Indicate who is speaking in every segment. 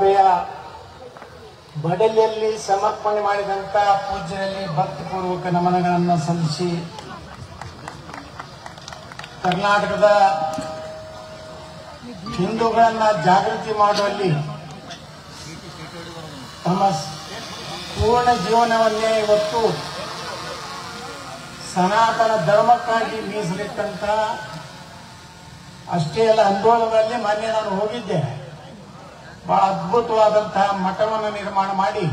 Speaker 1: ಸಭೆಯ ಬಡಲಿಯಲ್ಲಿ ಸಮರ್ಪಣೆ ಮಾಡಿದಂತ ಪೂಜ್ಯರಲ್ಲಿ ಭಕ್ತಿಪೂರ್ವಕ ನಮನಗಳನ್ನು ಸಲ್ಲಿಸಿ ಕರ್ನಾಟಕದ ಹಿಂದೂಗಳನ್ನ ಜಾಗೃತಿ ಮಾಡುವಲ್ಲಿ ತಮ್ಮ ಪೂರ್ಣ ಜೀವನವನ್ನೇ ಇವತ್ತು ಸನಾತನ ಧರ್ಮಕ್ಕಾಗಿ ಮೀಸಲಿಟ್ಟಂತ ಅಷ್ಟೇ ಅಲ್ಲ, ಆಂದೋಲನದಲ್ಲಿ ಮೊನ್ನೆ ನಾನು ಹೋಗಿದ್ದೆ. ಬಹಳ ಅದ್ಭುತವಾದಂತಹ ಮಠವನ್ನು ನಿರ್ಮಾಣ ಮಾಡಿ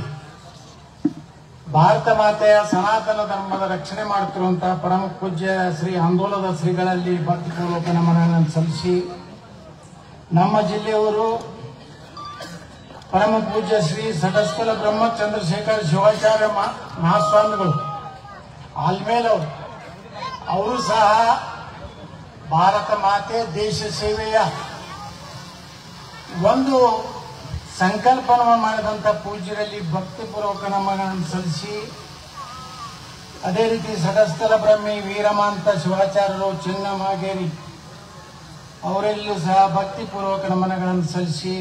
Speaker 1: ಭಾರತ ಮಾತೆಯ ಸನಾತನ ಧರ್ಮದ ರಕ್ಷಣೆ ಮಾಡುತ್ತಿರುವಂತಹ ಪರಮ ಪೂಜ್ಯ ಶ್ರೀ ಆಂದೋಲನದ ಶ್ರೀಗಳಲ್ಲಿ ಭಕ್ತಿಪೂರ್ವಕ ನಮನಗಳನ್ನು ಸಲ್ಲಿಸಿ, ನಮ್ಮ ಜಿಲ್ಲೆಯವರು ಪರಮ ಪೂಜ್ಯ ಶ್ರೀ ಸಡಸ್ಥಲ ಬ್ರಹ್ಮಚಂದ್ರಶೇಖರ ಶಿವಾಚಾರ್ಯ ಮಹಾಸ್ವಾಮಿಗಳು ಆಲ್ಮೇಲ್ ಅವರು ಸಹ ಭಾರತ ಮಾತೆ ದೇಶ ಸೇವೆಯ ಒಂದು ಸಂಕಲ್ಪವನ್ನು ಮಾಡಿದಂಥ ಪೂಜ್ಯರಲ್ಲಿ ಭಕ್ತಿಪೂರ್ವಕ ನಮನಗಳನ್ನು ಸಲ್ಲಿಸಿ, ಅದೇ ರೀತಿ ಸಡಸ್ಥಲ ಬ್ರಹ್ಮಿ ವೀರಮಾಂತ ಶಿವಾಚಾರ್ಯರು ಚಿನ್ನಮಾಗೇರಿ ಅವರೆಲ್ಲೂ ಸಹ ಭಕ್ತಿಪೂರ್ವಕ ನಮನಗಳನ್ನು ಸಲ್ಲಿಸಿ,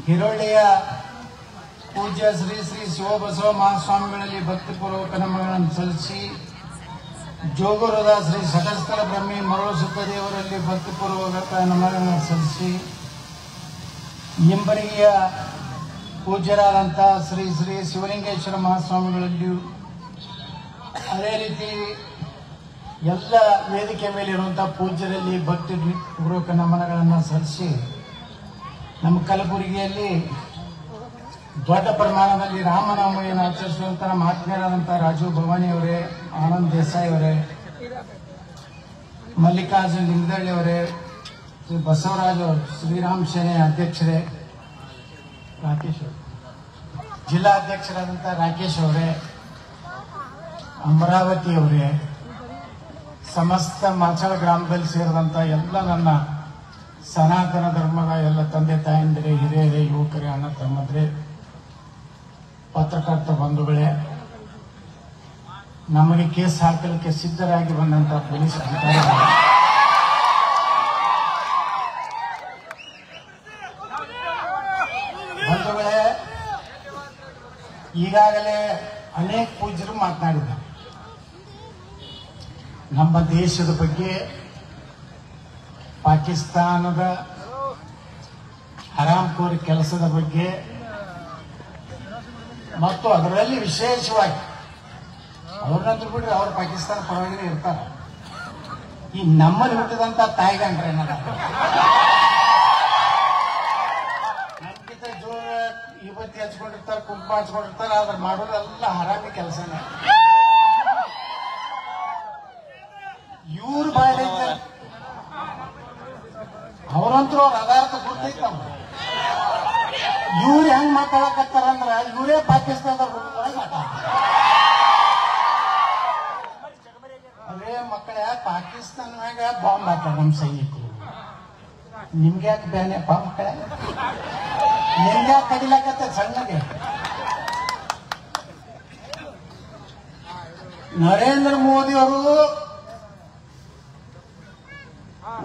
Speaker 1: ಹಿರೋಳಿಯ ಪೂಜ್ಯ ಶ್ರೀ ಶ್ರೀ ಶಿವಬಸವ ಮಹಾಸ್ವಾಮಿಗಳಲ್ಲಿ ಭಕ್ತಿಪೂರ್ವಕ ನಮನಗಳನ್ನು ಸಲ್ಲಿಸಿ, ಜೋಗೂರದ ಶ್ರೀ ಸಡಸ್ಥಲ ಬ್ರಹ್ಮಿ ಮರಳು ಸುಖದೇವರಲ್ಲಿ ಭಕ್ತಿಪೂರ್ವಕ ನಮನಗಳನ್ನು ಸಲ್ಲಿಸಿ, ಹಿಂಬರಿಗೆಯ ಪೂಜ್ಯರಾದಂತಹ ಶ್ರೀ ಶ್ರೀ ಶಿವಲಿಂಗೇಶ್ವರ ಮಹಾಸ್ವಾಮಿಗಳಲ್ಲಿಯೂ, ಅದೇ ರೀತಿ ಎಲ್ಲ ವೇದಿಕೆ ಮೇಲೆ ಇರುವಂತಹ ಪೂಜ್ಯರಲ್ಲಿ ಭಕ್ತಿ ಪೂರ್ವಕ ನಮನಗಳನ್ನು ಸಲ್ಲಿಸಿ, ನಮ್ಮ ಕಲಬುರಗಿಯಲ್ಲಿ ದೊಡ್ಡ ಪ್ರಮಾಣದಲ್ಲಿ ರಾಮನವಮಿಯನ್ನು ಆಚರಿಸುವಂತಹ ನಮ್ಮ ಆತ್ಮೀಯರಾದಂತಹ ರಾಜೀವ್ ಭವಾನಿ ಅವರೇ, ಆನಂದ್ ದೇಸಾಯಿ ಅವರೇ, ಮಲ್ಲಿಕಾರ್ಜುನ್ ಲಿಂಗದಳ್ಳಿ ಅವರೇ, ಶ್ರೀ ಬಸವರಾಜ್ ಅವರು, ಶ್ರೀರಾಮ್ ಸೇನೆ ಅಧ್ಯಕ್ಷರೇ ರಾಕೇಶ್ ಅವರು, ಜಿಲ್ಲಾ ಅಧ್ಯಕ್ಷರಾದಂತಹ ರಾಕೇಶ್ ಅವರೇ, ಅಮರಾವತಿ ಅವರೇ, ಸಮಸ್ತ ಮಾಚಳ ಗ್ರಾಮದಲ್ಲಿ ಸೇರಿದಂತ ಎಲ್ಲ ನನ್ನ ಸನಾತನ ಧರ್ಮದ ಎಲ್ಲ ತಂದೆ ತಾಯಂದಿರೇ, ಹಿರಿಯರೇ, ಯುವಕರೇ, ಅಣ್ಣ ತಮ್ಮಂದ್ರೆ, ಪತ್ರಕರ್ತ ಬಂಧುಗಳೇ, ನಮಗೆ ಕೇಸ್ ಹಾಕಲಿಕ್ಕೆ ಸಿದ್ಧರಾಗಿ ಬಂದಂತಹ ಪೊಲೀಸ್ ಅಧಿಕಾರಿಗಳು, ಬಂಧುಗಳೇ, ಈಗಾಗಲೇ ಅನೇಕ ಪೂಜ್ಯರು ಮಾತನಾಡಿದ್ದಾರೆ. ನಮ್ಮ ದೇಶದ ಬಗ್ಗೆ, ಪಾಕಿಸ್ತಾನದ ಹರಾಮ್ಖೋರಿ ಕೆಲಸದ ಬಗ್ಗೆ ಮತ್ತು ಅದರಲ್ಲಿ ವಿಶೇಷವಾಗಿ ಅವ್ರನ್ನಂತೂ ಬಿಡ್ರಿ, ಅವ್ರು ಪಾಕಿಸ್ತಾನ ಪರವಾಗಿ ಇರ್ತಾರೆ. ಈ ನಮ್ಮಲ್ಲಿ ಹುಟ್ಟಿದಂತ ತಾಯಿಗಂಡ್ರೆ ಏನಾರ ನಮ್ಗಿಂತ ಜೋರ ಇವತ್ತಿ ಹಚ್ಕೊಂಡಿರ್ತಾರೆ, ಕುಂಕುಮ ಹಚ್ಕೊಂಡಿರ್ತಾರೆ, ಅದ್ರ ಮಾಡೋದೆಲ್ಲ ಹರಾಮಿ ಕೆಲಸನೇ. ಇವ್ರು ಬಾಯಿಲೆ ಅವರಂತೂ ಅವ್ರ ಅದಾರ್ಥ ಗೊತ್ತೈತೆ. ನಮ್ಗೆ ಇವ್ರು ಹೆಂಗ್ ಮಾತಾಡಕತ್ತಾರಂದ್ರ ಇವರೇ ಪಾಕಿಸ್ತಾನದ ಅದೇ ಮಕ್ಕಳೇ, ಪಾಕಿಸ್ತಾನದಾಗ ಬಾಂಬ್ ಹಾಕ್ತಾರೆ ನಮ್ಮ ಸೈನಿಕರು. ನಿಮ್ಗೆ ಯಾಕೆ ಬ್ಯಾನೆಪ್ಪ ಮಕ್ಕಳೇ? ನಿಮ್ಗೆ ಯಾಕೆ ಕಡಿಲಾಕತ್ತ ಸಣ್ಣಗೆ? ನರೇಂದ್ರ ಮೋದಿ ಅವರು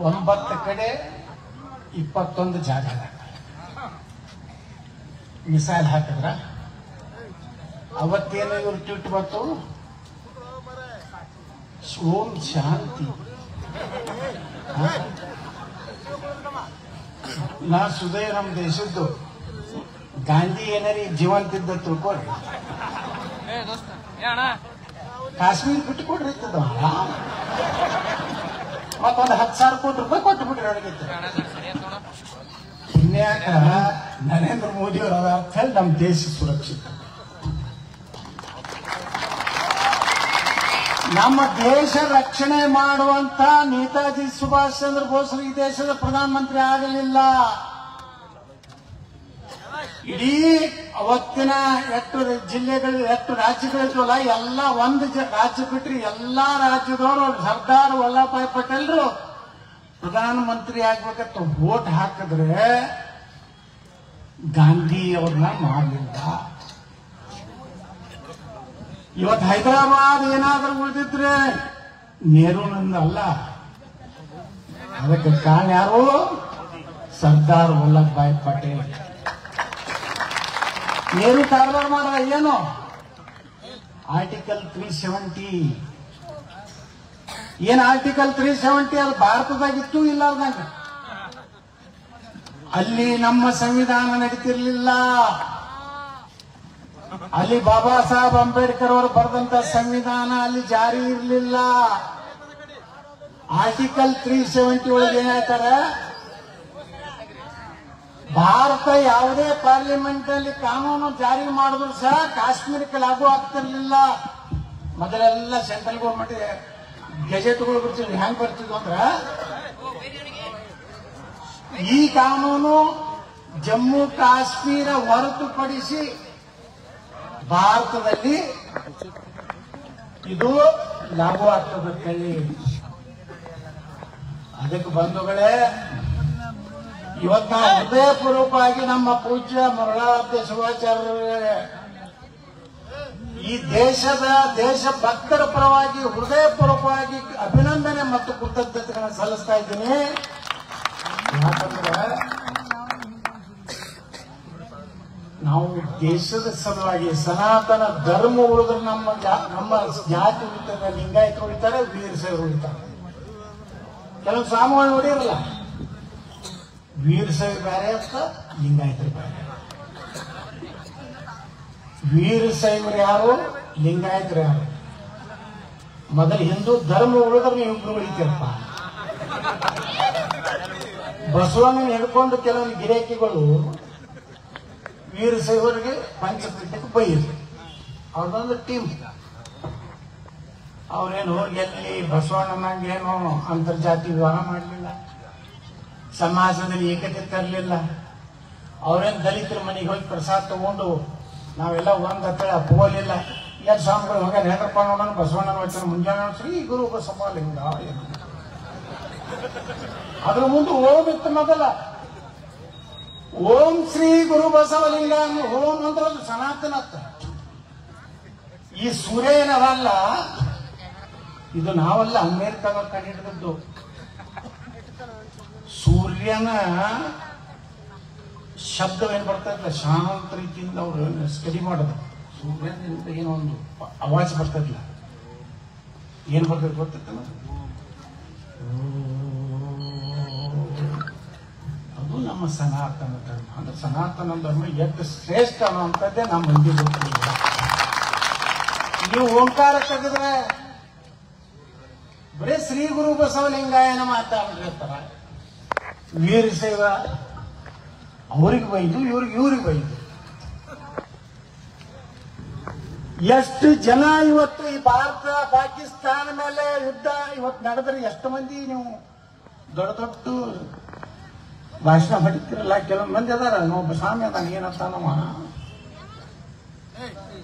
Speaker 1: 9 ಕಡೆ 21 ಜಾಗ ಮಿಸೈಲ್ ಹಾಕಿದ್ರ. ಅವತ್ತೇನು ಇವ್ರು ಟ್ವೀಟ್ ಬಂತು, ಓಂ ಶಾಂತಿ, ನಾ ಸುದಯ ನಮ್ಮ ದೇಶದ್ದು ಗಾಂಧಿ ಏನಾರಿ ಜೀವಂತಿದ್ದ ತಿಳ್ಕೊಡ್ರಿ, ಕಾಶ್ಮೀರ ಬಿಟ್ಟು ಕೊಡ್ರಿ ಇರ್ತದ, ಮತ್ತೊಂದು 10,000 ಕೋಟಿ ರೂಪಾಯಿ ಕೊಟ್ಟು ಬಿಡ್ರಿ ಅಡಗಿತ್ತು. ಇನ್ಯಾಕ ನರೇಂದ್ರ ಮೋದಿ ಅವರ ಅರ್ಥ ನಮ್ಮ ದೇಶ ಸುರಕ್ಷಿತ. ನಮ್ಮ ದೇಶ ರಕ್ಷಣೆ ಮಾಡುವಂತ ನೇತಾಜಿ ಸುಭಾಷ್ ಚಂದ್ರ ಬೋಸ್ ಈ ದೇಶದ ಪ್ರಧಾನಮಂತ್ರಿ ಆಗಲಿಲ್ಲ. ಇಡೀ ಅವತ್ತಿನ 8 ಜಿಲ್ಲೆಗಳು 8 ರಾಜ್ಯಗಳಿದ್ವಲ್ಲ, ಎಲ್ಲ ಒಂದು ರಾಜ್ಯ ಬಿಟ್ರಿ ಎಲ್ಲಾ ರಾಜ್ಯದವರು ಸರ್ದಾರ್ ವಲ್ಲಭಭಾಯಿ ಪಟೇಲ್ರು ಪ್ರಧಾನಮಂತ್ರಿ ಆಗ್ಬೇಕಂತ ವೋಟ್ ಹಾಕಿದ್ರೆ ಗಾಂಧಿ ಅವ್ರನ್ನ ಮಾಡಲಿಲ್ಲ. ಇವತ್ತು ಹೈದರಾಬಾದ್ ಏನಾದ್ರೂ ಉಳಿದಿದ್ರೆ ನೆಹರೂನಿಂದ ಅಲ್ಲ, ಅದಕ್ಕೆ ಕಾರಣ ಯಾರು? ಸರ್ದಾರ್ ವಲ್ಲಭಭಾಯಿ ಪಟೇಲ್. ಏನು ಕಾರವಾರ ಮಾಡ ಏನು ಆರ್ಟಿಕಲ್ 370 ಏನ್ ಆರ್ಟಿಕಲ್ 370 ಅದು ಭಾರತದಾಗಿತ್ತು ಇಲ್ಲಾರ್ದಂಗ ಅಲ್ಲಿ ನಮ್ಮ ಸಂವಿಧಾನ ನಡೀತಿರ್ಲಿಲ್ಲ. ಅಲ್ಲಿ ಬಾಬಾ ಸಾಹೇಬ್ ಅಂಬೇಡ್ಕರ್ ಅವರು ಬರೆದಂತ ಸಂವಿಧಾನ ಅಲ್ಲಿ ಜಾರಿ ಇರಲಿಲ್ಲ. ಆರ್ಟಿಕಲ್ 370 ಒಳಗೆ ಏನಾಯ್ತಾರೆ, ಭಾರತ ಯಾವುದೇ ಪಾರ್ಲಿಮೆಂಟ್ ಅಲ್ಲಿ ಕಾನೂನು ಜಾರಿ ಮಾಡಿದ್ರು ಸಹ ಕಾಶ್ಮೀರಕ್ಕೆ ಲಾಗು ಆಗ್ತಿರ್ಲಿಲ್ಲ. ಮೊದಲೆಲ್ಲ ಸೆಂಟ್ರಲ್ ಗೌರ್ಮೆಂಟ್ ಗೆಜೆಟ್ಗಳು ಬರ್ತಿದ್ವು. ಹೆಂಗ್ ಬರ್ತಿದ್ವು ಅಂದ್ರ, ಈ ಕಾನೂನು ಜಮ್ಮು ಕಾಶ್ಮೀರ ಹೊರತುಪಡಿಸಿ ಭಾರತದಲ್ಲಿ ಇದು ಲಾಗು ಆಗ್ತದೆ ಹೇಳಿ. ಅದಕ್ಕೆ ಬಂಧುಗಳೇ, ಇವತ್ತು ನಾವು ಹೃದಯಪೂರ್ವಕವಾಗಿ ನಮ್ಮ ಪೂಜ್ಯ ಮರಳಾದ್ಯ ಶಿವಾಚಾರ್ಯ ಈ ದೇಶಭಕ್ತರ ಪರವಾಗಿ ಹೃದಯಪೂರ್ವಕವಾಗಿ ಅಭಿನಂದನೆ ಮತ್ತು ಕೃತಜ್ಞತೆಗಳನ್ನು ಸಲ್ಲಿಸ್ತಾ ಇದ್ದೀನಿ. ಯಾಕಂದ್ರೆ ನಾವು ದೇಶದ ಸಲುವಾಗಿ ಸನಾತನ ಧರ್ಮ ಉಳಿದ್ರೆ ನಮ್ಮ ಜಾತಿ ಉಳಿತಾರೆ, ಲಿಂಗಾಯತರು ಉಳಿತಾರೆ, ವೀರಶೈವರು ಉಳಿತಾರೆ. ಕೆಲವು ಸ್ವಾಮಿಗಳು ನೋಡಿರಲ್ಲ, ವೀರಶೈವ ಬೇರೆ ಅಂತ ಲಿಂಗಾಯತರು ಬೇರೆ. ವೀರಶೈವರು ಯಾರು, ಲಿಂಗಾಯತರು ಯಾರು? ಮೊದಲು ಹಿಂದೂ ಧರ್ಮ ಉಳಿದ್ರೆ ನೀವು ಇಬ್ರು ಉಳಿತೀರಪ್ಪ. ಬಸವಣ್ಣನ ಹಿಡ್ಕೊಂಡು ಕೆಲವೊಂದು ಗಿರಾಕಿಗಳು ವೀರಶೈವರಿಗೆ ಪಂಚಪೀಠಕ್ಕೆ ಬೈದ್ರು. ಅವ್ರದೊಂದು ಟೀಮ್. ಅವ್ರೇನು ಎಲ್ಲಿ ಬಸವಣ್ಣನಾಗೇನು ಅಂತರ್ಜಾತಿ ವಿವಾಹ ಮಾಡಲಿಲ್ಲ, ಸಮಾಜದಲ್ಲಿ ಏಕತೆ ತರಲಿಲ್ಲ. ಅವ್ರೇನು ದಲಿತರ ಮನೆಗೆ ಹೋಗಿ ಪ್ರಸಾದ ತಗೊಂಡು ನಾವೆಲ್ಲ ಒಂದ್ ಹತ್ತಿರ ಅಪ್ಪೋಲಿಲ್ಲ. ಎರಡು ಸ್ವಾಮಿಗಳು ಹೋಗ ನೇತ್ರಪ್ಪ ನೋಡೋಣ ಬಸವಣ್ಣನ ವಚನ ಮುಂಜಾನೆ ಶ್ರೀ ಗುರು ಬಸವಲಿಂಗ. ಅದ್ರ ಮುಂದೆ ಓಂ ಇತ್ತು ಮೊದಲ. ಓಂ ಶ್ರೀ ಗುರು ಬಸವಲಿಂಗ ಅನ್ನೋ ಓಂ ಅಂದ್ರೆ ಅದು ಸನಾತನ. ಈ ಸೂರ್ಯ ಏನಲ್ಲ, ಇದು ನಾವೆಲ್ಲ ಅಮೇರಿಕಾದಲ್ಲಿ ಕಂಡುಹಿಡಿದದ್ದು. ಸೂರ್ಯನ ಶಬ್ದವೇನು ಬರ್ತಾ ಇದ್ಲ, ಶಾಂತ ರೀತಿಯಿಂದ ಅವರು ಸ್ಟಡಿ ಮಾಡೋದು. ಸೂರ್ಯನಿಂದ ಏನೋ ಒಂದು ಅವಾಜ್ ಬರ್ತಾ ಇದ್ಲ. ಏನ್ ಬರ್ತದೆ ಗೊತ್ತಿತ್ತು, ಅದು ನಮ್ಮ ಸನಾತನ ಧರ್ಮ. ಅಂದ್ರೆ ಸನಾತನ ಧರ್ಮ ಎಷ್ಟು ಶ್ರೇಷ್ಠ ಅನ್ನುವಂಥದ್ದೇ ನಮ್ಮ ಮಂದಿ ಗೊತ್ತಿಲ್ಲ. ನೀವು ಓಂಕಾರ ತೆಗೆದ್ರೆ ಬರೀ ಶ್ರೀ ಗುರು ಬಸವಲಿಂಗಾಯನ ಮಾತಾಡ್ತಿರ್ತಾರ. ವೀರಶೈವ ಅವ್ರಿಗೆ ಬೈದು, ಇವ್ರಿಗೆ ಬೈದು. ಎಷ್ಟು ಜನ ಇವತ್ತು ಈ ಭಾರತ ಪಾಕಿಸ್ತಾನ ಮೇಲೆ ಯುದ್ಧ ಇವತ್ತು ನಡೆದ್ರೆ ಎಷ್ಟು ಮಂದಿ ನೀವು ದೊಡ್ಡ ದೊಡ್ಡ ಭಾಷಣ ಹೊಡಿತಿರಲ್ಲ. ಕೆಲವೊಂದು ಮಂದಿ ಅದಾರ, ಒಬ್ಬ ಸ್ವಾಮಿ ಅದಾನ, ಏನಂತಾನವ,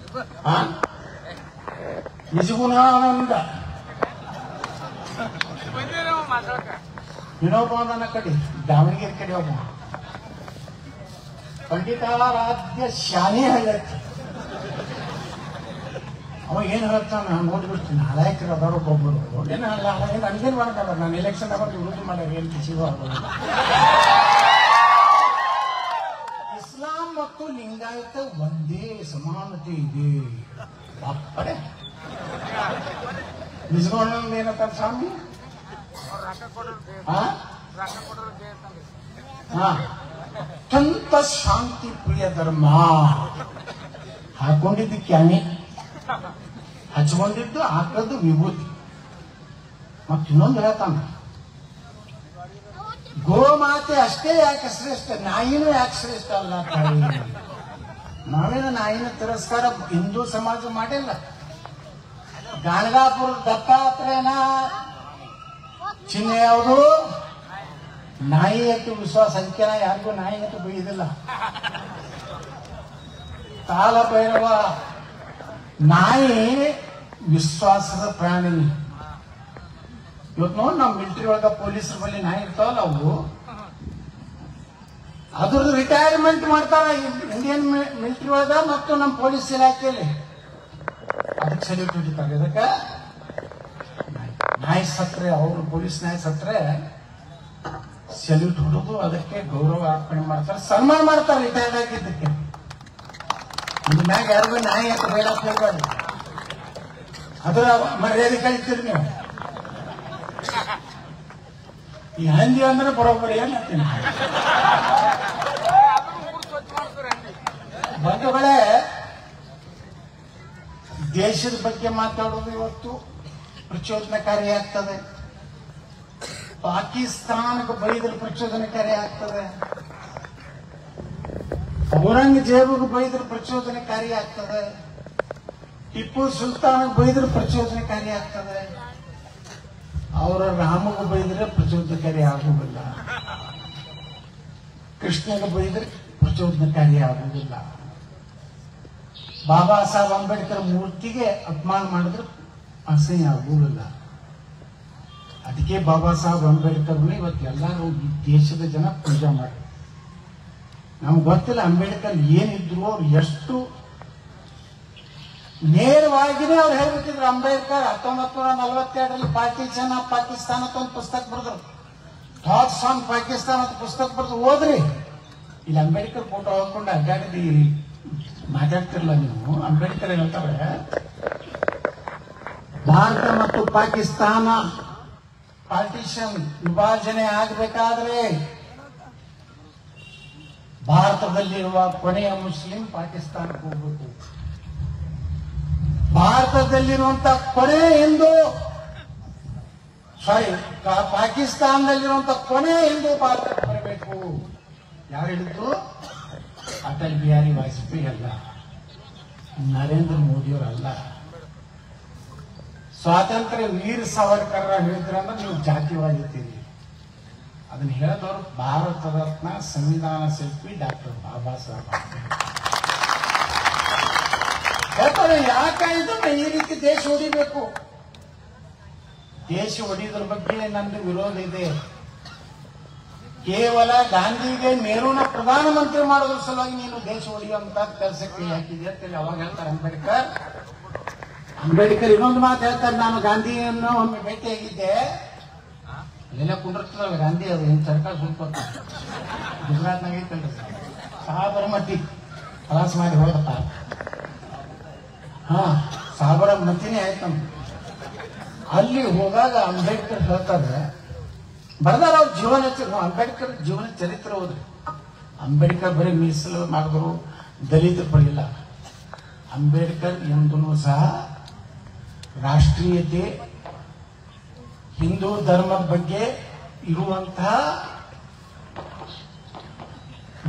Speaker 1: ನಿಜಗುಣಾನಂದ ಇನ್ನೊಬ್ಬ ಅದನ್ನ ಕಡೆ ದಾವಣಗೆರೆ ಕಡೆ ಒಬ್ಬ ಪಂಡಿತಾರಾಧ್ಯ ಶಾನಿ ಹೇಳತ್ತೆ. ಅವ ಏನ್ ಹೇಳ್ತಾನ ನೋಡ್ಬಿಡ್ತೀನಿ. ಹಳಾಯ್ಕರು ಅದಾರ ಒಬ್ಬೊಬ್ಬರು ಏನ ನನ್ಗೇನ್ ಮಾಡಲ್ಲ. ನಾನು ಎಲೆಕ್ಷನ್ ಆಗೋದು ವಿರುದ್ಧ ಮಾಡ್ಯಾರ ಏನ್ ಶಿವ. ಇಸ್ಲಾಂ ಮತ್ತು ಲಿಂಗಾಯತ ಒಂದೇ ಸಮಾನತೆ ಇದೆ. ಅಪ್ಪಡೆ ನಿಜಗೊಂಡು ಏನಂತ ಸ್ವಾಮಿ, ಅತ್ಯಂತ ಶಾಂತಿ ಪ್ರಿಯ ಧರ್ಮ. ಹಾಕೊಂಡಿದ್ದು ಕ್ಯಾನಿ, ಹಚ್ಕೊಂಡಿದ್ದು ಹಾಕದ್ದು ವಿಭೂತಿ. ಮತ್ತ ಇನ್ನೊಂದು ಹೇಳ್ತಾನ, ಗೋಮಾತೆ ಅಷ್ಟೇ ಯಾಕೆ ಶ್ರೇಷ್ಠ, ನಾಯಿನೂ ಯಾಕೆ ಶ್ರೇಷ್ಠ ಅಲ್ಲ. ನಾವೇನು ನಾಯಿನ ತಿರಸ್ಕಾರ ಹಿಂದೂ ಸಮಾಜ ಮಾಡಿಲ್ಲ. ಗಾಣಗಾಪುರ ದತ್ತಾತ್ರೇಯನ ಚಿಹ್ನೆ ಯಾವುದು, ನಾಯಿ ಎಷ್ಟು ವಿಶ್ವಾಸ. ಅಂಕೆನ ಯಾರಿಗೂ ನಾಯಿ ಎಷ್ಟು ಬೈದಿಲ್ಲ. ಕಾಲ ಭೈರವ ನಾಯಿ ವಿಶ್ವಾಸದ ಪ್ರಾಣಿ. ಇವತ್ತು ನೋಡಿ ನಾವು ಮಿಲಿಟರಿ ಒಳಗ ಪೊಲೀಸರ ಬಳಿ ನಾಯಿ ಇರ್ತಾವಲ್ಲ, ಅವು ಅದ್ರದ್ದು ರಿಟೈರ್ಮೆಂಟ್ ಮಾಡ್ತಾರ ಇಂಡಿಯನ್ ಮಿಲಿಟರಿ ಒಳಗ ಮತ್ತು ನಮ್ಮ ಪೊಲೀಸ್ ಇಲಾಖೆಯಲ್ಲಿ. ಅದಕ್ಕೆ ಸಲ್ಯೂಟ್ ಹೊಡಿತಾರೆ. ಅದಕ್ಕೆ ನಾಯಿ ಸತ್ರೆ, ಅವರು ಪೊಲೀಸ್ ನಾಯಿ ಸತ್ರೆ ಸಲ್ಯೂಟ್ ಹೊಡೋದು, ಅದಕ್ಕೆ ಗೌರವ ಅರ್ಪಣೆ ಮಾಡ್ತಾರೆ, ಸನ್ಮಾನ ಮಾಡ್ತಾರೆ ರಿಟೈರ್ಡ್ ಆಗಿದ್ದಕ್ಕೆ. ಇನ್ನಾಗ ಯಾರಿಗೂ ನಾಯಿ ಅಂತ ಬೇಡ ಹೋಗ್ಬಾರ್ದು. ಅದರ ಮರ್ಯಾದೆ ಕಳಿತೀರಿ ನೀವು. ಈ ಹಂದಿ ಅಂದ್ರೆ ಬರೋಬ್ಬರಿ ಏನಂತೀನಿ. ಬಂಧುಗಳೇ, ದೇಶದ ಬಗ್ಗೆ ಮಾತಾಡೋದು ಇವತ್ತು ಪ್ರಚೋದನಕಾರಿ ಆಗ್ತದೆ. ಪಾಕಿಸ್ತಾನಕ್ಕೆ ಬೈದ್ರೆ ಪ್ರಚೋದನಕಾರಿ ಆಗ್ತದೆ. ಔರಂಗಜೇಬಿಗೆ ಬೈದ್ರೆ ಪ್ರಚೋದನಕಾರಿ ಆಗ್ತದೆ. ಟಿಪ್ಪು ಸುಲ್ತಾನ್ಗೆ ಬೈದ್ರೆ ಪ್ರಚೋದನಕಾರಿ ಆಗ್ತದೆ. ಅವರ ರಾಮಗೆ ಬೈದ್ರೆ ಪ್ರಚೋದನಕಾರಿ ಆಗುವುದಿಲ್ಲ. ಕೃಷ್ಣಗೆ ಬೈದ್ರೆ ಪ್ರಚೋದನಕಾರಿ ಆಗುವುದಿಲ್ಲ. ಬಾಬಾ ಸಾಹೇಬ್ ಅಂಬೇಡ್ಕರ್ ಮೂರ್ತಿಗೆ ಅಪಮಾನ ಮಾಡಿದ್ರೆ ಅಸಹ್ಯ ಆಗುವುದಿಲ್ಲ. ಅದಕ್ಕೆ ಬಾಬಾ ಸಾಹೇಬ್ ಅಂಬೇಡ್ಕರ್ನ ಇವತ್ತು ಎಲ್ಲರೂ ಈ ದೇಶದ ಜನ ಪೂಜೆ ಮಾಡಿ. ನಮ್ಗೆ ಗೊತ್ತಿಲ್ಲ ಅಂಬೇಡ್ಕರ್ ಏನಿದ್ರು, ಅವ್ರು ಎಷ್ಟು ನೇರವಾಗಿನೇ ಅವ್ರು ಹೇಳ್ಬಿಟ್ಟಿದ್ರು. ಅಂಬೇಡ್ಕರ್ 1942ರಲ್ಲಿ ಪಾರ್ಟಿಷನ್ ಆಫ್ ಪಾಕಿಸ್ತಾನ ಅಂತ ಒಂದು ಪುಸ್ತಕ ಬರೆದ್ರು. ಥಾಟ್ಸ್ ಆನ್ ಪಾಕಿಸ್ತಾನ ಅಂತ ಪುಸ್ತಕ ಬರೆದು ಓದ್ರಿ. ಇಲ್ಲಿ ಅಂಬೇಡ್ಕರ್ ಫೋಟೋ ಹಾಕೊಂಡು ಅಡ್ಡಾಡಿದಿ ಮಾತಾಡ್ತಿರಲ್ಲ ನೀವು. ಅಂಬೇಡ್ಕರ್ ಹೇಳ್ತಾರೆ, ಭಾರತ ಮತ್ತು ಪಾಕಿಸ್ತಾನ ಪಾರ್ಟಿಷನ್ ವಿಭಜನೆ ಆಗಬೇಕಾದ್ರೆ ಭಾರತದಲ್ಲಿರುವ ಕೊನೆಯ ಮುಸ್ಲಿಂ ಪಾಕಿಸ್ತಾನಕ್ಕೆ ಹೋಗಬೇಕು. ಭಾರತದಲ್ಲಿರುವಂತ ಕೊನೆಯ ಹಿಂದೂ ಪಾಕಿಸ್ತಾನದಲ್ಲಿರುವಂತ ಕೊನೆಯ ಹಿಂದೂ ಭಾರತಕ್ಕೆ ಬರಬೇಕು. ಯಾರು ಹೇಳಿದ್ರು? ಅಟಲ್ ಬಿಹಾರಿ ವಾಜಪೇಯಿ ಅಲ್ಲ, ನರೇಂದ್ರ ಮೋದಿಯವರಲ್ಲ. ಸ್ವಾತಂತ್ರ್ಯ ವೀರ್ ಸಾವರ್ಕರ್ ಹೇಳಿದ್ರಂದ್ರೆ ನೀವು ಜಾತಿವಾದಿದ್ದೀರಿ. ಅದನ್ನ ಹೇಳಿದವರು ಭಾರತ ರತ್ನ ಸಂವಿಧಾನ ಶಿಲ್ಪಿ ಡಾಕ್ಟರ್ ಬಾಬಾ ಸಾಹೇಬ್ ಹೇಳ್ತಾರೆ. ಯಾಕಾಯ್ತು ಈ ರೀತಿ ದೇಶ ಹೊಡಿಬೇಕು? ದೇಶ ಹೊಡೆಯೋದ್ರ ಬಗ್ಗೆ ನಂದು ವಿರೋಧ ಇದೆ. ಕೇವಲ ಗಾಂಧಿಗೆ ನೆಹರೂನ ಪ್ರಧಾನಮಂತ್ರಿ ಮಾಡೋದ್ರ ಸಲುವಾಗಿ ನೀನು ದೇಶ ಹೊಡೆಯುವಂತ ಕೆಲಸಕ್ಕೆ ಹಾಕಿದೆ ಅಂತ ಅವಾಗ ಹೇಳ್ತಾರೆ ಅಂಬೇಡ್ಕರ್. ಅಂಬೇಡ್ಕರ್ ಇನ್ನೊಂದು ಮಾತು ಹೇಳ್ತಾರೆ, ನಾನು ಗಾಂಧಿಯನ್ನು ಒಮ್ಮೆ ಭೇಟಿಯಾಗಿದ್ದೆ. ಅಲ್ಲೆಲ್ಲ ಕುಂಡಿರ್ತದಲ್ಲ ಗಾಂಧಿ, ಅದು ಏನ್ ಸರ್ಕಾರ ಸ್ವಲ್ಪ ಗುಜರಾತ್ನಾಗ ಐತಲ್ರಿ, ಸಾಬರಮತಿ ಪ್ರವಾಸ ಮಾಡಿ ಹೋದಪ್ಪ. ಸಾಬರಮತಿನೇ ಆಯ್ತಂತ. ಅಲ್ಲಿ ಹೋದಾಗ ಅಂಬೇಡ್ಕರ್ ಹೇಳ್ತಾರೆ, ಬರ್ದಾರ ಅವ್ರ ಜೀವನ ಅಂಬೇಡ್ಕರ್ ಜೀವನ ಚರಿತ್ರೆ ಹೋದ್ರಿ. ಅಂಬೇಡ್ಕರ್ ಬರೀ ಮೀಸಲು ಮಾಡಿದ್ರು, ದಲಿತರ ಪಡೆಯಿಲ್ಲ. ಅಂಬೇಡ್ಕರ್ ಎಂದೂ ಸಹ ರಾಷ್ಟ್ರೀಯತೆ, ಹಿಂದೂ ಧರ್ಮದ ಬಗ್ಗೆ ಇರುವಂತಹ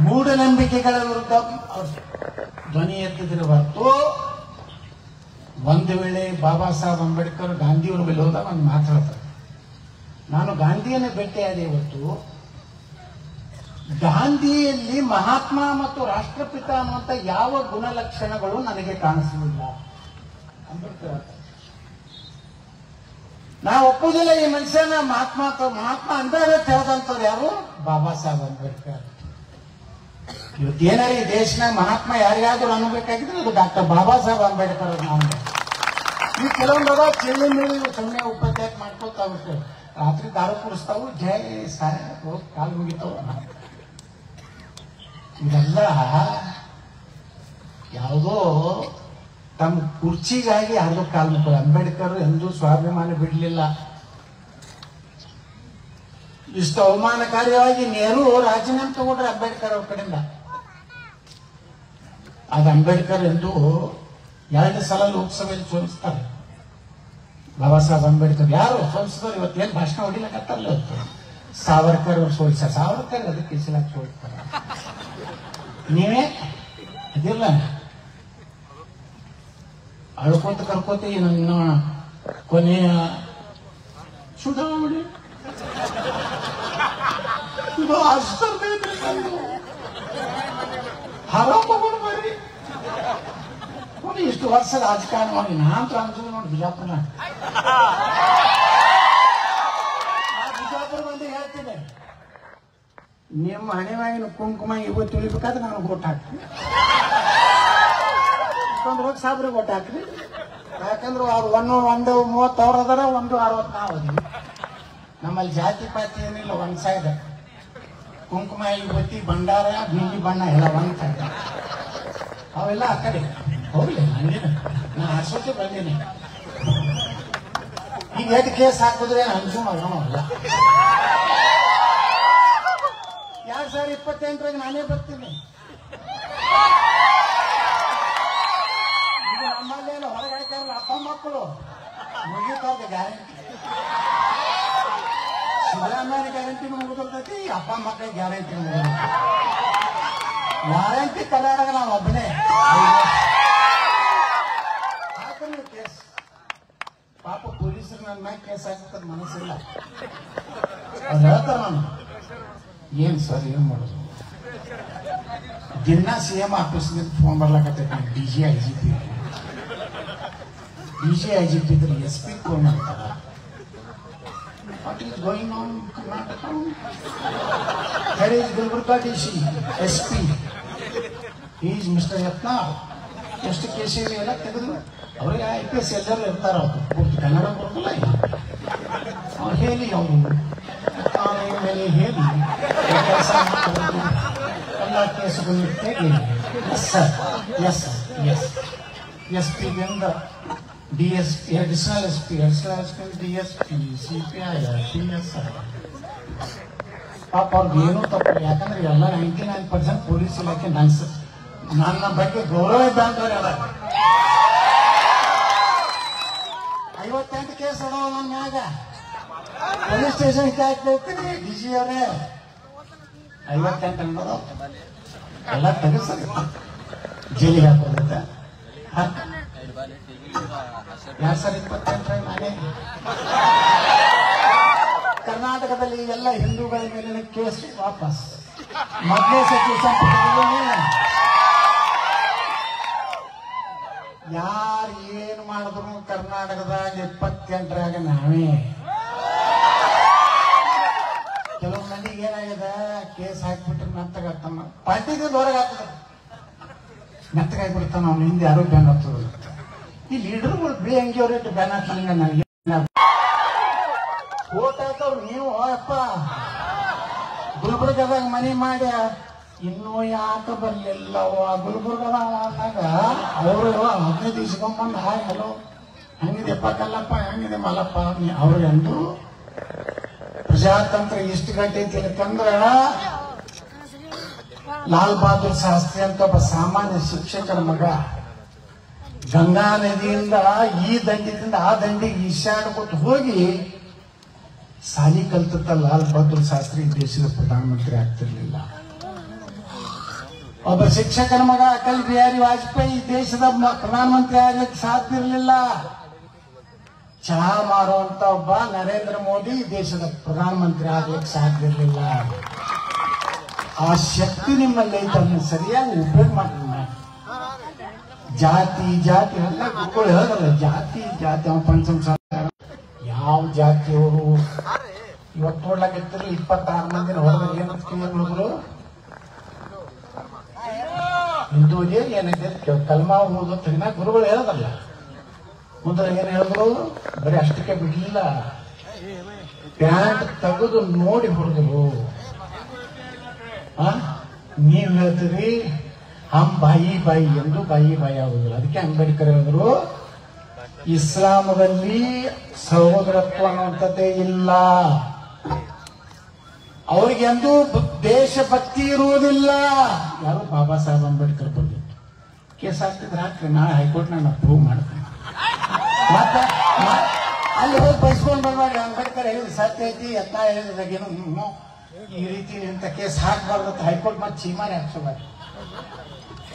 Speaker 1: ಮೂಢನಂಬಿಕೆಗಳ ವಿರುದ್ಧ ಧ್ವನಿ ಎತ್ತಿದ್ರೆ ಹೊರತು, ಒಂದು ವೇಳೆ ಬಾಬಾ ಸಾಹೇಬ್ ಅಂಬೇಡ್ಕರ್ ಗಾಂಧಿಯವರ ಮೇಲೆ ಹೋದಾಗ ಒಂದು ಮಾತಾಡ್ತಾರೆ. ನಾನು ಗಾಂಧಿಯನ್ನೇ ಭೇಟಿಯಾದೆ. ಇವತ್ತು ಗಾಂಧಿಯಲ್ಲಿ ಮಹಾತ್ಮ ಮತ್ತು ರಾಷ್ಟ್ರಪಿತ ಅನ್ನುವಂಥ ಯಾವ ಗುಣಲಕ್ಷಣಗಳು ನನಗೆ ಕಾಣಿಸಲಿಲ್ಲ. ಅಂಬೇಡ್ಕರ್ ನಾವು ಒಪ್ಪುದಿಲ್ಲ ಈ ಮನುಷ್ಯನ ಮಹಾತ್ಮ ಅಂಬೇಡ್ಕರ್ ಹೇಳ್ದಂಥವ್ರು ಯಾರು? ಬಾಬಾ ಸಾಹೇಬ್ ಅಂಬೇಡ್ಕರ್. ಇವತ್ತೇನಾರ ಈ ದೇಶನ ಮಹಾತ್ಮ ಯಾರಿಗಾದ್ರೂ ಅನ್ಬೇಕಾಗಿದ್ರೆ ಅದು ಡಾಕ್ಟರ್ ಬಾಬಾ ಸಾಹೇಬ್ ಅಂಬೇಡ್ಕರ್. ನಾವು ಈ ಕೆಲವೊಂದು ಚೇಳಿ ಮೇಳಿ ಸುಮ್ಮನೆ ಉಪತ್ಯಾಗ ಮಾಡ್ಕೊತಾ ಬಿಟ್ಟು ರಾತ್ರಿ ದಾರು ಕುಡಿಸ್ತಾವು, ಜೈ ಸಾಹೇಬ್ ಕಾಲು ಮುಗಿತಾವ. ಇದೆಲ್ಲ ಯಾವುದೋ ತಮ್ಮ ಕುರ್ಚಿಗಾಗಿ ಯಾರಿಗೂ ಕಾಲು ಮುಕ್ಕೋದು. ಅಂಬೇಡ್ಕರ್ ಎಂದೂ ಸ್ವಾಭಿಮಾನ ಬಿಡಲಿಲ್ಲ. ಇಷ್ಟು ಅವಮಾನಕಾರಿಯಾಗಿ ನೆಹರು ರಾಜೀನಾಮೆ ತಗೊಂಡ್ರೆ ಅಂಬೇಡ್ಕರ್ ಅವ್ರ ಕಡೆಯಿಂದ. ಆಗ ಅಂಬೇಡ್ಕರ್ ಎಂದು 2 ಸಲ ಲೋಕಸಭೆಯಲ್ಲಿ ಸೋಲಿಸ್ತಾರೆ. ಬಾಬಾ ಸಾಹೇಬ್ ಅಂಬೇಡ್ಕರ್ ಯಾರು ಸೋಲಿಸಿದ್ರು? ಇವತ್ತೇನು ಭಾಷಣ ಹೊಡಿಲಕತ್ತಾರಲ್ಲ, ಇವತ್ತು ಸಾವರ್ಕರ್ ಅವ್ರು ಸೋಲಿಸ. ಸಾವರ್ಕರ್ ಅದಕ್ಕೆ ಇಸಲಾಗಿ ಸೋಲಿಸ್ತಾರೆ. ನೀವೇ ಅದಿಲ್ಲ ಅಳ್ಕೋತ ಕರ್ಕೋತ ನನ್ನ ಕೊನೆಯ ಚುನಾವಣೆ ಹರಾಮಗಳು ಬರ್ರಿ. ಇಷ್ಟು ವರ್ಷ ರಾಜಕಾರಣ ಮಾಡಿ ನಾನಂತೂ ಅನ್ಸೋದು ನೋಡಿ ಬಿಜಾಪುರ ಮಂದಿ ಹೇಳ್ತೀನಿ, ನಿಮ್ಮ ಹಣೆವಾಗಿನ ಕುಂಕುಮ ಇವು ತುಳಿಬೇಕಾದ್ರೆ ನಾನು ಓಟ್ ಹಾಕ್ತೀನಿ. ಹೋಗಿ ಸಾಬ್ರಿಗೆ ಓಟ್ ಹಾಕ್ರಿ. ಯಾಕಂದ್ರೆ ಅವ್ರು ಒಂದು 30 ಅದಾರ, 60 ನಾವು ಅದೀವಿ. ನಮ್ಮಲ್ಲಿ ಜಾತಿ ಪಾತಿ ಏನಿಲ್ಲ. ಒಂದ್ ಸೈಡ್ ಕುಂಕುಮ, ಯುವತಿ, ಭಂಡಾರ, ಬಿಂಡಿ ಬಣ್ಣ ಎಲ್ಲ ಒಂದ್ ಸೈಡ್. ಅವೆಲ್ಲ ಆ ಕಡೆ ಹೋಗ್ಲಿ, ಹಂಗೇನು ನಾ ಆಸ್ಪತ್ರೆ ಬಂದೀನಿ. ಈಗ ಎಷ್ಟು ಕೇಸ್ ಹಾಕಿದ್ರೆ ಅನ್ಸು ಮಗನಲ್ಲ. 2028 ನಾನೇ ಬರ್ತೀನಿ. ಈಗ ನಮ್ಮಲ್ಲೇನು ಹೊರಗೆ ಹಾಕ್ಯಾರಲ್ಲ ಅಪ್ಪ ಮಕ್ಕಳು ಮುಗಿತಾರ್ದ ಗ್ಯಾರಂಟಿ. ಸಿದ್ದರಾಮಯ್ಯ ಗ್ಯಾರಂಟಿನೂ ಮುಗಿದಿರ್ತೈತಿ, ಅಪ್ಪ ಮಕ್ಕಳ ಗ್ಯಾರಂಟಿ ಗ್ಯಾರಂಟಿ ಕರ್ನಾಟಕ ನಾವು ಒಬ್ಬನೇ ಹಾಕಲ್ಲ ಕೇಸ್. ಪಾಪ ಪೊಲೀಸರು ನನ್ನ ಮ್ಯಾಗ ಕೇಸ್ ಹಾಕ್ತದ ಮನಸ್ಸಿಲ್ಲ. ಅವ್ರು ಹೇಳ್ತಾರ ನಾನು ಏನ್ ಸರ್ ಏನ್ ಮಾಡೋದು, ದಿನ CM ಆಫೀಸ್ನಿಂದ ಫೋನ್ ಬರ್ಲಾಕತ್ತೈತಿ. DG IGP ಇದ್ರೆ SP ಫೋನ್ ಮಾಡ್ತಾರ. What is going on Karnataka? There is Gulbarga DC SP is mister Yatnal. ಎಷ್ಟು ಕೇಸ್ ಎಲ್ಲ ತೆಗೆದು ಅವ್ರಿಗೆ IPS ಎಲ್ಲರೂ ಇರ್ತಾರ. ಅವ್ರು ಪೂರ್ತಿ ಕನ್ನಡ ಬರೋದಿಲ್ಲ. ಹೇಳಿ ಅವರು ಮೇಲೆ ಹೇಳಿ ಕೆಲಸ ಎಲ್ಲ ಕೇಸುಗಳು ತೆಗಿ. Yes sir, yes sir, yes SP ದಿಂದ DSP, additional SP, DSP, CPI, PS. ಪಾಪ ಅವ್ರಿಗೆ ಏನೂ ತಪ್ಪು. ಯಾಕಂದ್ರೆ ಎಲ್ಲ 99% ಪೊಲೀಸ್ ಇಲಾಖೆ ನನ್ನ ಬಗ್ಗೆ ಗೌರವ ಇದ್ದಂತವ್ರು ಅದ. 58 ಕೇಸ್ ಹೊಡೋದು ನನ್ನ ಮ್ಯಾಗ. ಪೊಲೀಸ್ ಸ್ಟೇಷನ್ ಹಾಕ್ತೈತಿ DG ಅವರೇ. 58 ಅನ್ನೋದು ಎಲ್ಲ ತೆಗೆಸರಿ ಜೈಲಿಗೆ ಹಾಕೋದ. 2028 ನಾನೇ ಕರ್ನಾಟಕದಲ್ಲಿ ಎಲ್ಲ ಹಿಂದೂಗಳ ಮೇಲಿನ ಕೇಸ್ ವಾಪಸ್. ಮೊದಲೇ ಸಚಿವ ಸಂಪುಟದಲ್ಲಿ ಯಾರು ಏನು ಮಾಡಿದ್ರು ಕರ್ನಾಟಕದಾಗ 28ರಾಗ ನಾವೇ. ಕೆಲವು ಮಂದಿಗೆ ಏನಾಗಿದೆ, ಕೇಸ್ ಹಾಕ್ಬಿಟ್ರೆ ಮೆತ್ತಗಾಗ್ತಾನ, ಪಾರ್ಟಿಗೆ ಹೊರಗೆ ಹಾಕ್ತಾರೆ, ಮೆತ್ತಗಾಗ್ಬಿಡ್ತಾನ. ಅವ್ನು ಹಿಂದೆ ಯಾರು ಬ್ಯಾನ್ ಆಗ್ತದ. ಈ ಲೀಡರ್ಗಳು ಬೇಂಗಿಯವ್ರೇಟು ಬ್ಯಾನ್ ಹಾಕಿಲ್ಲ. ನನಗೆ ಓಟ್ ಹಾಕವ್ರು ನೀವು ಅಪ್ಪ ಗುಲ್ಬರ್ಗದಾಗ ಮನೆ ಮಾಡಿ ಇನ್ನೂ ಯಾಕೆ ಬರ್ಲಿಲ್ಲವ ಗುಲ್ಬರ್ಗದಾಗ ಅಂದಾಗ ಅವರು 15 ಇಸ್ಕೊಂಬಂದು ಹಾಯ್ ಹಲೋ ಹಂಗಿದೆಪ್ಪ ಕಲ್ಲಪ್ಪ, ಹೆಂಗಿದೆ ಮಲ್ಲಪ್ಪ. ಅವ್ರಿಗೆ ಅಂದ್ರು ಪ್ರಜಾತಂತ್ರ ಎಷ್ಟು ಗಂಟೆ ತಿಳ್ಕಂದ್ರ ಲಾಲ್ ಬಹದ್ದೂರ್ ಶಾಸ್ತ್ರಿ ಅಂತ ಒಬ್ಬ ಸಾಮಾನ್ಯ ಶಿಕ್ಷಕರ ಮಗ ಗಂಗಾ ನದಿಯಿಂದ ಈ ದಂಡಿದಿಂದ ಆ ದಂಡಿಗೆ ಈಶಾಡ್ಕೊಟ್ಟು ಹೋಗಿ ಸಾಲಿ ಕಲ್ತಂತ ಲಾಲ್ ಬಹದ್ದೂರ್ ಶಾಸ್ತ್ರಿ ದೇಶದ ಪ್ರಧಾನಮಂತ್ರಿ ಆಗ್ತಿರ್ಲಿಲ್ಲ. ಒಬ್ಬ ಶಿಕ್ಷಕನ ಮಗ ಅಟಲ್ ಬಿಹಾರಿ ವಾಜಪೇಯಿ ದೇಶದ ಪ್ರಧಾನಮಂತ್ರಿ ಆಗ್ಲಿಕ್ಕೆ ಸಾಧ್ಯ ಇರಲಿಲ್ಲ. ಚಹಾ ಮಾರುವಂತ ಒಬ್ಬ ನರೇಂದ್ರ ಮೋದಿ ದೇಶದ ಪ್ರಧಾನಮಂತ್ರಿ ಆಗ್ಲಿಕ್ಕೆ ಸಾಧ್ಯ ಇರಲಿಲ್ಲ. ಆ ಶಕ್ತಿ ನಿಮ್ಮಲ್ಲಿ ಐತನ್ನು ಸರಿಯಾಗಿ ಉಪಯೋಗ ಮಾಡ್ರಿ. ಜಾತಿ ಜಾತಿ ಎಲ್ಲ ಮಕ್ಕಳು ಹೇಳಲ್ಲ, ಜಾತಿ ಜಾತಿ ಅವ ಪಂಚಮ ಯಾವ ಜಾತಿಯವರು ಇವತ್ತು ನೋಡ್ಲಾಕಿರ್ತಿರ್ಲಿ 26 ಮಂದಿನ ಹೊರಗೆ ಏನಂತ ಕೇಳಿದ್ರು ಹಿಂದೂಗೆ ಏನಿದೆ ಕಲ್ಮಾ ಓದೋ ತಗಿನ ಗುರುಗಳು ಹೇಳೋದಲ್ಲ. ಮುಂದೆ ಏನ್ ಹೇಳಿದ್ರು ಬರೀ ಅಷ್ಟಕ್ಕೆ ಬಿಡ್ಲಿಲ್ಲ, ಪ್ಯಾಂಟ್ ತೆಗೆದು ನೋಡಿ ಹೊಡೆದ್ರು. ನೀವ್ ಹೇಳ್ತೀರಿ ಹಮ್ ಬಾಯಿ ಬಾಯಿ ಎಂದು ಬಾಯಿ ಬಾಯಿ ಆಗುದಿಲ್ಲ. ಅದಕ್ಕೆ ಅಂಬೇಡ್ಕರ್ ಹೇಳಿದ್ರು ಇಸ್ಲಾಮದಲ್ಲಿ ಸಹೋದರತ್ವ ಅನ್ನುವಂಥದ್ದೇ ಇಲ್ಲ. ಅವ್ರಿಗೆ ಎಂದೂ ದೇಶಭಕ್ತಿ ಇರುವುದಿಲ್ಲ. ಯಾರು ಬಾಬಾ ಸಾಹೇಬ್ ಅಂಬೇಡ್ಕರ್ ಬಗ್ಗೆ ಕೇಸ್ ಹಾಕ್ತಿದ್ರೆ ಹಾಕ್ರಿ, ನಾಳೆ ಹೈಕೋರ್ಟ್ ನಾನು ಅಪ್ರೂವ್ ಮಾಡ್ತೇನೆ. ಮತ್ತೆ ಅಲ್ಲಿ ಹೋಗಿ ಬಯಸ್ಕೊಂಡು ಬರ್ಬೇಡ್ರಿ. ಅಂಬೇಡ್ಕರ್ ಹೇಳಿದ ಸತ್ಯ ಐತಿ, ಯತ್ನ ಹೇಳಿದಾಗೇನು ಈ ರೀತಿ ಇಂಥ ಕೇಸ್ ಹಾಕ್ಬಾರ್ದು ಹೈಕೋರ್ಟ್ ಮತ್ತೆ ಚೀಮಾರಿ ಹಾಕ್ಸೋಬಾರ್ದು.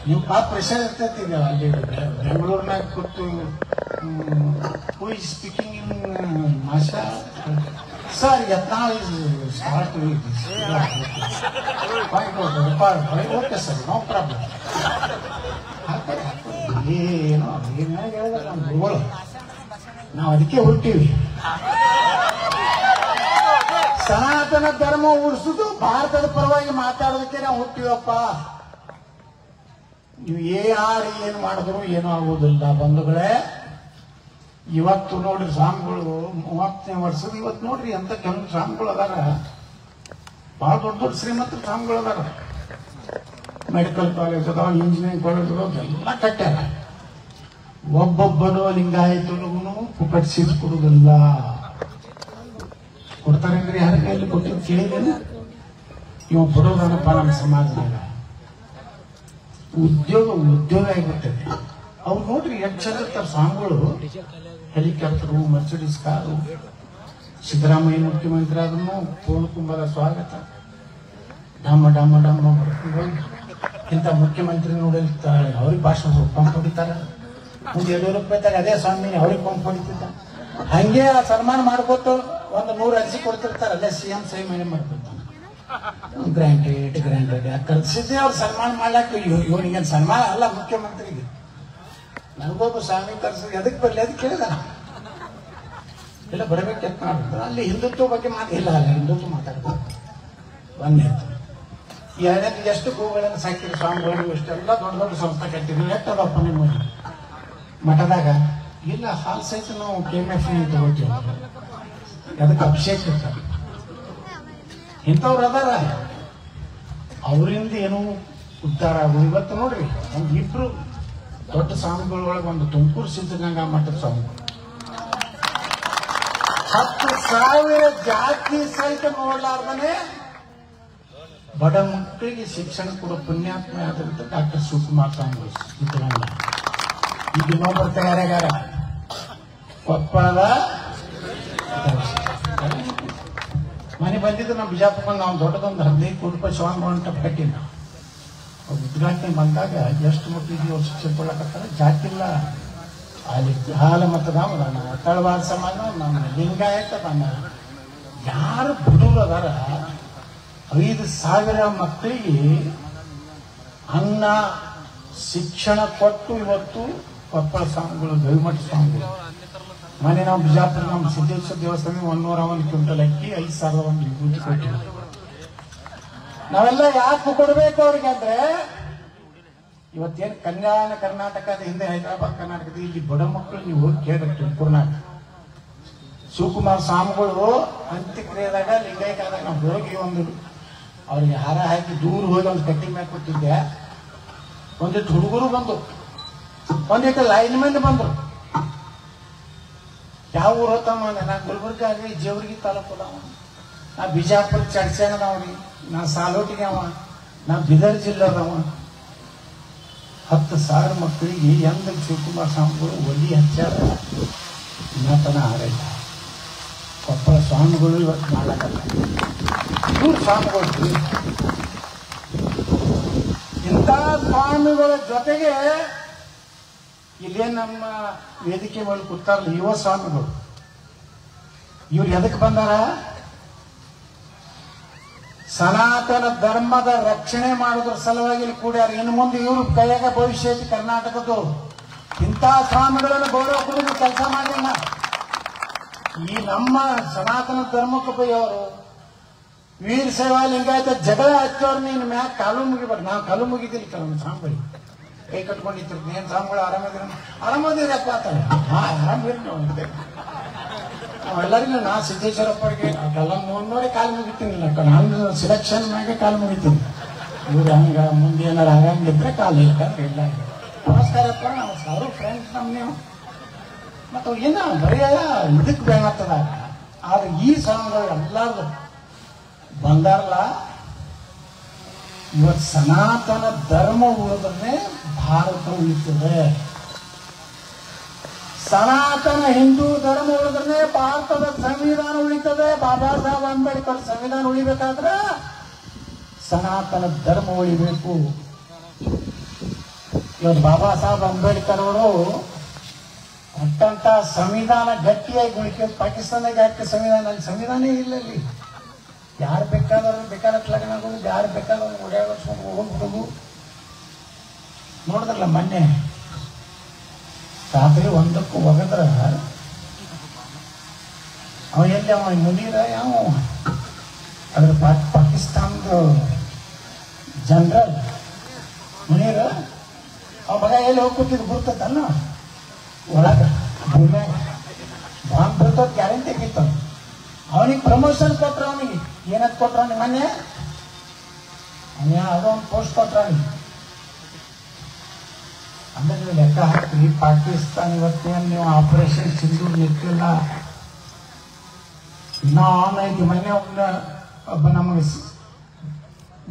Speaker 1: ನೀವು ಪಾಪ ಪ್ರೆಷರ್ ಇರ್ತೈತಿ. ಈಗ ಅಲ್ಲಿ ಬೆಂಗಳೂರಿನಾಗ ಕೂತು ಹೂ ಇಸ್ ಸ್ಪೀಕಿಂಗ್ ಇನ್ ಮಾಷಾ sir Yatnal is start okay sir, no problem. ಏನೋ ಏನ ಹೇಳಿದ್ರೆ ನಮ್ಮ ಗುರುಗಳು ನಾವು ಅದಕ್ಕೆ ಹುಟ್ಟಿವಿ. ಸನಾತನ ಧರ್ಮ ಉಳಿಸುದು ಭಾರತದ ಪರವಾಗಿ ಮಾತಾಡೋದಕ್ಕೆ ನಾವು ಹುಟ್ಟಿವಪ್ಪ. ನೀವು ಯಾರು ಏನು ಮಾಡಿದ್ರು ಏನೂ ಆಗುವುದಿಲ್ಲ ಬಂಧುಗಳೇ. ಇವತ್ತು ನೋಡ್ರಿ ಸ್ವಾಮಿಗಳು 30ನೇ ವರ್ಷದ ಇವತ್ತು ನೋಡ್ರಿ ಅಂತ ಕೆಲವು ಸ್ವಾಮಿಗಳು ಅದಾರ, ಬಹಳ ದೊಡ್ಡ ದೊಡ್ಡ ಶ್ರೀಮಂತರ ಸ್ವಾಮಿಗಳು ಅದಾರ. ಮೆಡಿಕಲ್ ಕಾಲೇಜ್ ಅದಾವ, ಇಂಜಿನಿಯರಿಂಗ್ ಕಾಲೇಜ್ ಅದಾವ, ಎಲ್ಲ ಕಟ್ಟ್ಯಾರ. ಒಬ್ಬೊಬ್ಬನು ಲಿಂಗಾಯತನಿಗೂ ಪುಕ್ಕಟ್ ಸೀಟ್ ಕೊಡುವುದಿಲ್ಲ. ಕೊಡ್ತಾರೇನ್ರಿ? ಯಾರ ಕೈಯಲ್ಲಿ ಕೊಟ್ಟಿದ್ದು ಕೇಳಿದೇನೆ? ಇವ ಬಡವರನಪ್ಪ ನಮ್ಮ ಸಮಾಜದಾಗ. ಉದ್ಯೋಗ ಆಗಿಬಿಡ್ತದೆ. ಅವ್ರು ನೋಡ್ರಿ ಎಷ್ಟು ಚಂದ ಇರ್ತಾರೆ ಸ್ವಾಮಿಗಳು. Helicopter, Mercedes car. ಸಿದ್ದರಾಮಯ್ಯ ಮುಖ್ಯಮಂತ್ರಿ ಆದ್ರೂ ಪೂರ್ಣ ಕುಂಭದ ಸ್ವಾಗತ. ಡಮ್ಮ ಡಮ್ಮ ಡಮ್ಮ ಇಂಥ ಮುಖ್ಯಮಂತ್ರಿ ನೋಡಿರ್ತಾರೆ. ಅವ್ರಿಗೆ ಭಾಷಣ ಪಂಪ್ ಹೊಡಿತಾರೆ. ಒಂದು 200 ರೂಪಾಯಿ ಅದೇ ಸ್ವಾಮಿ ಅವ್ರಿಗೆ ಪಂಪ್ ಹೊಡಿತಿದ್ದ. ಹಂಗೆ ಸನ್ಮಾನ ಮಾಡ್ಕೊತ ಒಂದು 100 ಅರ್ಜಿ ಕೊಡ್ತಿರ್ತಾರೆ. ಅಲ್ಲೇ CM ಸಹಿ ಮಾಡ್ಕೊತಾನೆ. ಗ್ರ್ಯಾಂಟೆಡ್ ಕಲ್ಸಿದ್ದೆ ಅವ್ರು ಸನ್ಮಾನ ಮಾಡ್ಲಾಕ. ಇವನಿಗೆ ಸನ್ಮಾನ ಅಲ್ಲ, ಮುಖ್ಯಮಂತ್ರಿಗೆ. ನನಗೊಬ್ಬ ಸ್ವಾಮಿ ಕರ್ಸಿದ್ ಎದಕ್ಕೆ ಬರಲಿ ಅದಕ್ಕೆ ಕೇಳಿದ. ಇಲ್ಲ ಬರಬೇಕೆತ್ ಮಾಡಿದ್ರು. ಅಲ್ಲಿ ಹಿಂದುತ್ವ ಬಗ್ಗೆ ಮಾತಿಲ್ಲ. ಅಲ್ಲ ಹಿಂದುತ್ವ ಮಾತಾಡ್ತಾರೆ. ಒಂದೇತು. ಎರಡನೇದು ಎಷ್ಟು ಗೋಗಳನ್ನು ಸಾಕಿದ್ರು ಸ್ವಾಮಿಗಳು. ಇಷ್ಟೆಲ್ಲ ದೊಡ್ಡ ದೊಡ್ಡ ಸಂಸ್ಥೆ ಕಟ್ಟಿದ್ರು. ಎಷ್ಟದಪ್ಪ ನಿಮ್ಮ ಮಠದಾಗ? ಇಲ್ಲ, ಹಾಲ್ ಸಹಿತ ನಾವು KMF ತಗೋತೀವಿ. ಅದಕ್ಕೆ ಅಭಿಷೇಕ ಇರ್ತಾರೆ. ಇಂಥವ್ರು ಅದಾರ. ಅವರಿಂದ ಏನೋ ಉದ್ಧಾರ ಆಗೋದು. ಇವತ್ತು ನೋಡ್ರಿ ಒಂದು ಇಬ್ರು ದೊಡ್ಡ ಸ್ವಾಮಿಗಳೊಳಗೆ ಒಂದು ತುಮಕೂರು ಸಿದ್ಧಗಂಗಾ ಮಠದ ಸ್ವಾಮಿಗಳು 10,000 ಜಾತಿ ಸಹಿತ ನೋಡ್ಲಾರ್ದನೆ ಬಡ ಮಕ್ಕಳಿಗೆ ಶಿಕ್ಷಣ ಕೊಡೋ ಪುಣ್ಯಾತ್ಮ ಆದಂತ ಡಾಕ್ಟರ್ ಶಿವಕುಮಾರ್ ಸ್ವಾಮಿಗಳು ಸಿದ್ಧಗಂಗಾ. ಈಗ ಇನ್ನೊಬ್ಬರು ತಯಾರಾಗಾರ ಕೊಪ್ಪಳದ ಮನೆ ಬಂದಿದ್ದು. ನಮ್ಮ ಬಿಜಾಪುರ ನಾವು ದೊಡ್ಡದೊಂದು 15 ಕೋಟಿ ರೂಪಾಯಿ ಶಿವಾನ್ ಮಂಟಪ ಕಟ್ಟಿನ. ಉದ್ಘಾಟನೆ ಬಂದಾಗ ಎಷ್ಟು ಮಕ್ಕಳಿಗೆ ಅವ್ರು ಶಿಕ್ಷಣ ಕೊಡ್ಲಕತ್ತಾರ. ಜಾತಿಲ್ಲ. ಅಲ್ಲಿ ಹಾಲ ಮತದಾವ ಅದಾನ, ತಳವಾರ ಸಮಾಜ ನಮ್ಮ ಲಿಂಗಾಯತ ಅದಾನ. ಯಾರು ಬಡವರು ಅದಾರ 5,000 ಮಕ್ಕಳಿಗೆ ಅನ್ನ ಶಿಕ್ಷಣ ಕೊಟ್ಟು ಇವತ್ತು ಕೊಪ್ಪಳ ಸ್ವಾಮಿಗಳು, ಗವಿಮಠ ಸ್ವಾಮಿಗಳು. ಮನೆ ನಾವು ಬಿಜಾಪುರ ನಮ್ಮ ಸಿದ್ದೇಶ್ವರ ದೇವಸ್ಥಾನ 101 ಕ್ವಿಂಟಲ್ ಅಕ್ಕಿ 5,000 ವಿಭೂತಿ ಕೊಟ್ಟಿವಿ. ನಾವೆಲ್ಲ ಯಾಕೆ ಕೊಡ್ಬೇಕು ಅವ್ರಿಗೆ ಅಂದ್ರೆ, ಇವತ್ತೇನು ಕಲ್ಯಾಣ ಕರ್ನಾಟಕದ ಹಿಂದೆ ಹೈದರಾಬಾದ್ ಕರ್ನಾಟಕದ ಇಲ್ಲಿ ಬಡ ಮಕ್ಕಳು ನೀವು ಹೋಗಿ ಕೇಳ್ಬೇಕು. ತುಮಕೂರ್ನಾಗ ಶಿವಕುಮಾರ್ ಸ್ವಾಮಿಗಳು ಅಂತ್ಯಕ್ರಿಯೆದಾಗ ಲಿಂಗೈಕ್ಯದಾಗ ನಾವು ಹೋಗಿ ಒಂದು ಅವ್ರಿಗೆ ಹಾರ ಹಾಕಿ ದೂರ ಹೋಗಿ ಒಂದು ಕಟ್ಟಿ ಮ್ಯಾಗ ಕೂತಿದ್ದೆ. ಒಂದಿಟ್ಟು ಹುಡುಗರು ಬಂದು, ಒಂದಿಟ್ಟು ಲೈನ್ ಮಂದಿ ಬಂದ್ರು. ಯಾವ ಊರು ಹೋತಮ್ಮ? ನಾ ಗುಲ್ಬರ್ಗ ಆಗಲಿ, ಜೇವರ್ಗಿ ತಾಲೂಕು ಅದಾವ. ನಾ ಬಿಜಾಪುರ ಚಡ್ಸೇನದವ್ರಿ, ನಾ ಸಾಲೋಟಿಗೆ ಅವ, ನಾ ಬೀದರ್ ಜಿಲ್ಲೆದವ. 10,000 ಮಕ್ಕಳಿಗೆ ಎಂದ ಶಿವಕುಮಾರ್ ಸ್ವಾಮಿಗಳು ಒಲಿ ಹಚ್ಚಾರ. ಇನ್ನತನ ಆರೈತ ಕೊಪ್ಪಳ ಸ್ವಾಮಿಗಳು ಇವತ್ತು ಮಾಡಲ್ಲ. ಇವ್ರು ಸ್ವಾಮಿಗಳು. ಇಂಥ ಸ್ವಾಮಿಗಳ ಜೊತೆಗೆ ಇಲ್ಲೇ ನಮ್ಮ ವೇದಿಕೆ ಮೇಲೆ ಕೂತಾರಲ್ಲ ಯುವ ಸ್ವಾಮಿಗಳು, ಇವ್ರು ಎದಕ್ಕೆ ಬಂದಾರ? ಸನಾತನ ಧರ್ಮದ ರಕ್ಷಣೆ ಮಾಡೋದ್ರ ಸಲುವಾಗಿ ಇಲ್ಲಿ ಕೂಡ್ಯಾರ. ಇನ್ನು ಮುಂದೆ ಇವರು ಕೈಯಾಗ ಭವಿಷ್ಯ ಐತಿ ಕರ್ನಾಟಕದ್ದು. ಇಂಥ ಸ್ವಾಮಿಗಳನ್ನು ಗೌರವ ಕೊಡೋದು ಕೆಲಸ ಮಾಡಿಲ್ಲ. ಈ ನಮ್ಮ ಸನಾತನ ಧರ್ಮಕ್ಕೆ ಬೈಯವರು ವೀರ ಸೇವಾ ಲಿಂಗಾಯತ ಜಗಳ ಹಚ್ಚೋರು ನೀನು ಮ್ಯಾಗ ಕಾಲು ಮುಗಿಬಾರ್ದು. ನಾವು ಕಾಲು ಮುಗಿದಿಲ್ಲ ಕೆಲವೊಂದು ಸ್ವಾಮಿಗಳು ಕೈ ಕಟ್ಕೊಂಡಿರ್ತೀವಿ. ಏನ್ ಸ್ವಾಮಿಗಳು ಆರಾಮದಿರಪ್ಪ ಅಂತಾರೆ. ಆರಾಮಿರಿ ನಾವೆಲ್ಲರಿಗೂ ನಾ ಸಿದ್ದೇಶ್ವರಪ್ಪರಿಗೆ ಎಲ್ಲ ನೋಡಿ ಕಾಲು ಮುಗಿತೀನಿಲ್ಲ. ನಾನು ಸಿಲೆಕ್ಷನ್ ಮ್ಯಾಗೆ ಕಾಲು ಮುಗಿತೀನಿ. ಇವ್ರು ಹಂಗ ಮುಂದೆ ಏನಾರು ಆಗಂಗಿದ್ರೆ ಕಾಲು ಇಲ್ಕಂದ್ರೆ ಇಲ್ಲ. ನಮಸ್ಕಾರಪ್ಪ, ನಮಸ್ಕಾರ ಫ್ರೆಂಡ್ಸ್ ನಮ್ಮ ನೀವು. ಮತ್ತು ಏನ ಬರೀ ಇದಕ್ಕೆ ಬೇಡತ್ತದ. ಆದ್ರೆ ಈ ಸ್ವಾಮಿಗಳು ಎಲ್ಲರೂ ಬಂದಾರಲ್ಲ, ಇವತ್ತು ಸನಾತನ ಧರ್ಮ ಉಳಿದ್ರೆ ಭಾರತ ಉಳಿತದೆ. ಸನಾತನ ಹಿಂದೂ ಧರ್ಮ ಉಳಿದ್ರೆ ಭಾರತದ ಸಂವಿಧಾನ ಉಳಿತದೆ. ಬಾಬಾ ಸಾಹೇಬ್ ಅಂಬೇಡ್ಕರ್ ಸಂವಿಧಾನ ಉಳಿಬೇಕಾದ್ರೆ ಸನಾತನ ಧರ್ಮ ಉಳಿಬೇಕು. ಇವತ್ತು ಬಾಬಾ ಸಾಹೇಬ್ ಅಂಬೇಡ್ಕರ್ ಅವರು ಕೊಟ್ಟಂತ ಸಂವಿಧಾನ ಗಟ್ಟಿಯಾಗಿ ಉಳಿಕೆ. ಪಾಕಿಸ್ತಾನದಾಗ ಯಾಕೆ ಸಂವಿಧಾನ? ಅಲ್ಲಿ ಸಂವಿಧಾನ ಇಲ್ಲ. ಅಲ್ಲಿ ಯಾರು ಬೇಕಾದವ್ರು ಬೇಕಾದಷ್ಟು ಲಗ್ನ ಆಗೋದು, ಯಾರು ಬೇಕಾದವ್ರು ಓಡಾಡಿಸ್ಕೊಂಡು ಹೋಗ್ಬಿಡೋದು. ನೋಡಿದ್ರಲ್ಲ ಮೊನ್ನೆ ರಾತ್ರಿ 1ಕ್ಕೆ ಒಗದ್ರ ಅವ ಎಲ್ಲಿ ಅವ ಮುನೀರ ಯಾವ ಅದ್ರ ಪಾಕಿಸ್ತಾನದ ಜನರಲ್ ಮುನೀರ ಅವ ಮಗ ಎಲ್ಲಿ ಹೋಗಿ ಕೂತಿದ್ದು ಗುರ್ತದಲ್ಲ ಒಳಗ ಭೂಮ್ಯಾಗ ಬಾಂಬ್ ಬರ್ತದ ಗ್ಯಾರಂಟಿ ಆಗಿತ್ತು. ಅವನಿಗೆ ಪ್ರಮೋಷನ್ ಕೊಟ್ರ. ಅವನಿಗೆ ಏನಂತ ಕೊಟ್ರ? ಮೊನ್ನೆ ಯಾವುದೋ ಒಂದು ಪೋಸ್ಟ್ ಕೊಟ್ರ. ಅವನಿಗೆ ಅಂದ್ರೆ ನೀವು ಲೆಕ್ಕ ಹಾಕ್ರಿ, ಪಾಕಿಸ್ತಾನ ಇವತ್ತೇನು ನೀವು ಆಪರೇಷನ್ ಸಿಂಧೂರ್ ನಿಂತಿಲ್ಲ, ಇನ್ನೂ ಆನ್ ಐತಿ. ಮೊನ್ನೆ ಒಬ್ಬ ನಮಗೆ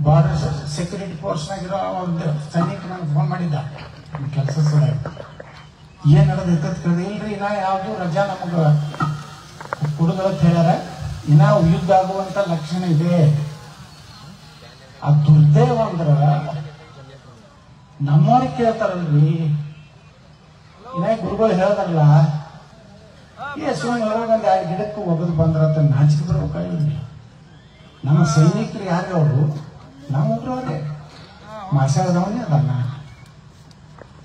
Speaker 1: ಬಾರ್ಡರ್ ಸೆಕ್ಯೂರಿಟಿ ಫೋರ್ಸ್ನಾಗಿರೋ ಒಂದು ಸೈನಿಕ ನನಗೆ ಫೋನ್ ಮಾಡಿದ್ದ ಕೆಲಸ ಸಲ ಏನ್ ನಡೆದೈತೆ ಕೇಳಿದೆ. ಇಲ್ರಿ ಇನ್ನ ಯಾವುದು ರಜಾ ನಮಗೆ ಕೊಡುದಂತ ಹೇಳ್ಯಾರ, ಇನ್ನ ಯುದ್ಧ ಆಗುವಂತ ಲಕ್ಷಣ ಇದೆ. ಆ ದುರ್ದೇವ ಅಂದ್ರ ನಮ್ಮವ್ರಿಗೆ ಕೇಳ್ತಾರಲ್ರಿ, ಇನ್ನ ಗುರುಗಳು ಹೇಳ್ತಾರಲ್ಲ, ಸುಮ್ಮನೆ ಹೊರಗೊಂದು 2 ಗಿಡಕ್ಕೂ ಒಗದು ಬಂದ್ರಂತ ನಾಚಿಕೆ ಬರ್ಬೇಕಾಗಿಲ್ರಿ. ನಮ್ಮ ಸೈನಿಕರು ಯಾರು ಅವರು? ನಾವು ಒಬ್ರವ್ರೆ. ಮಾಸಾಳದವನೇ ಅದನ್ನ,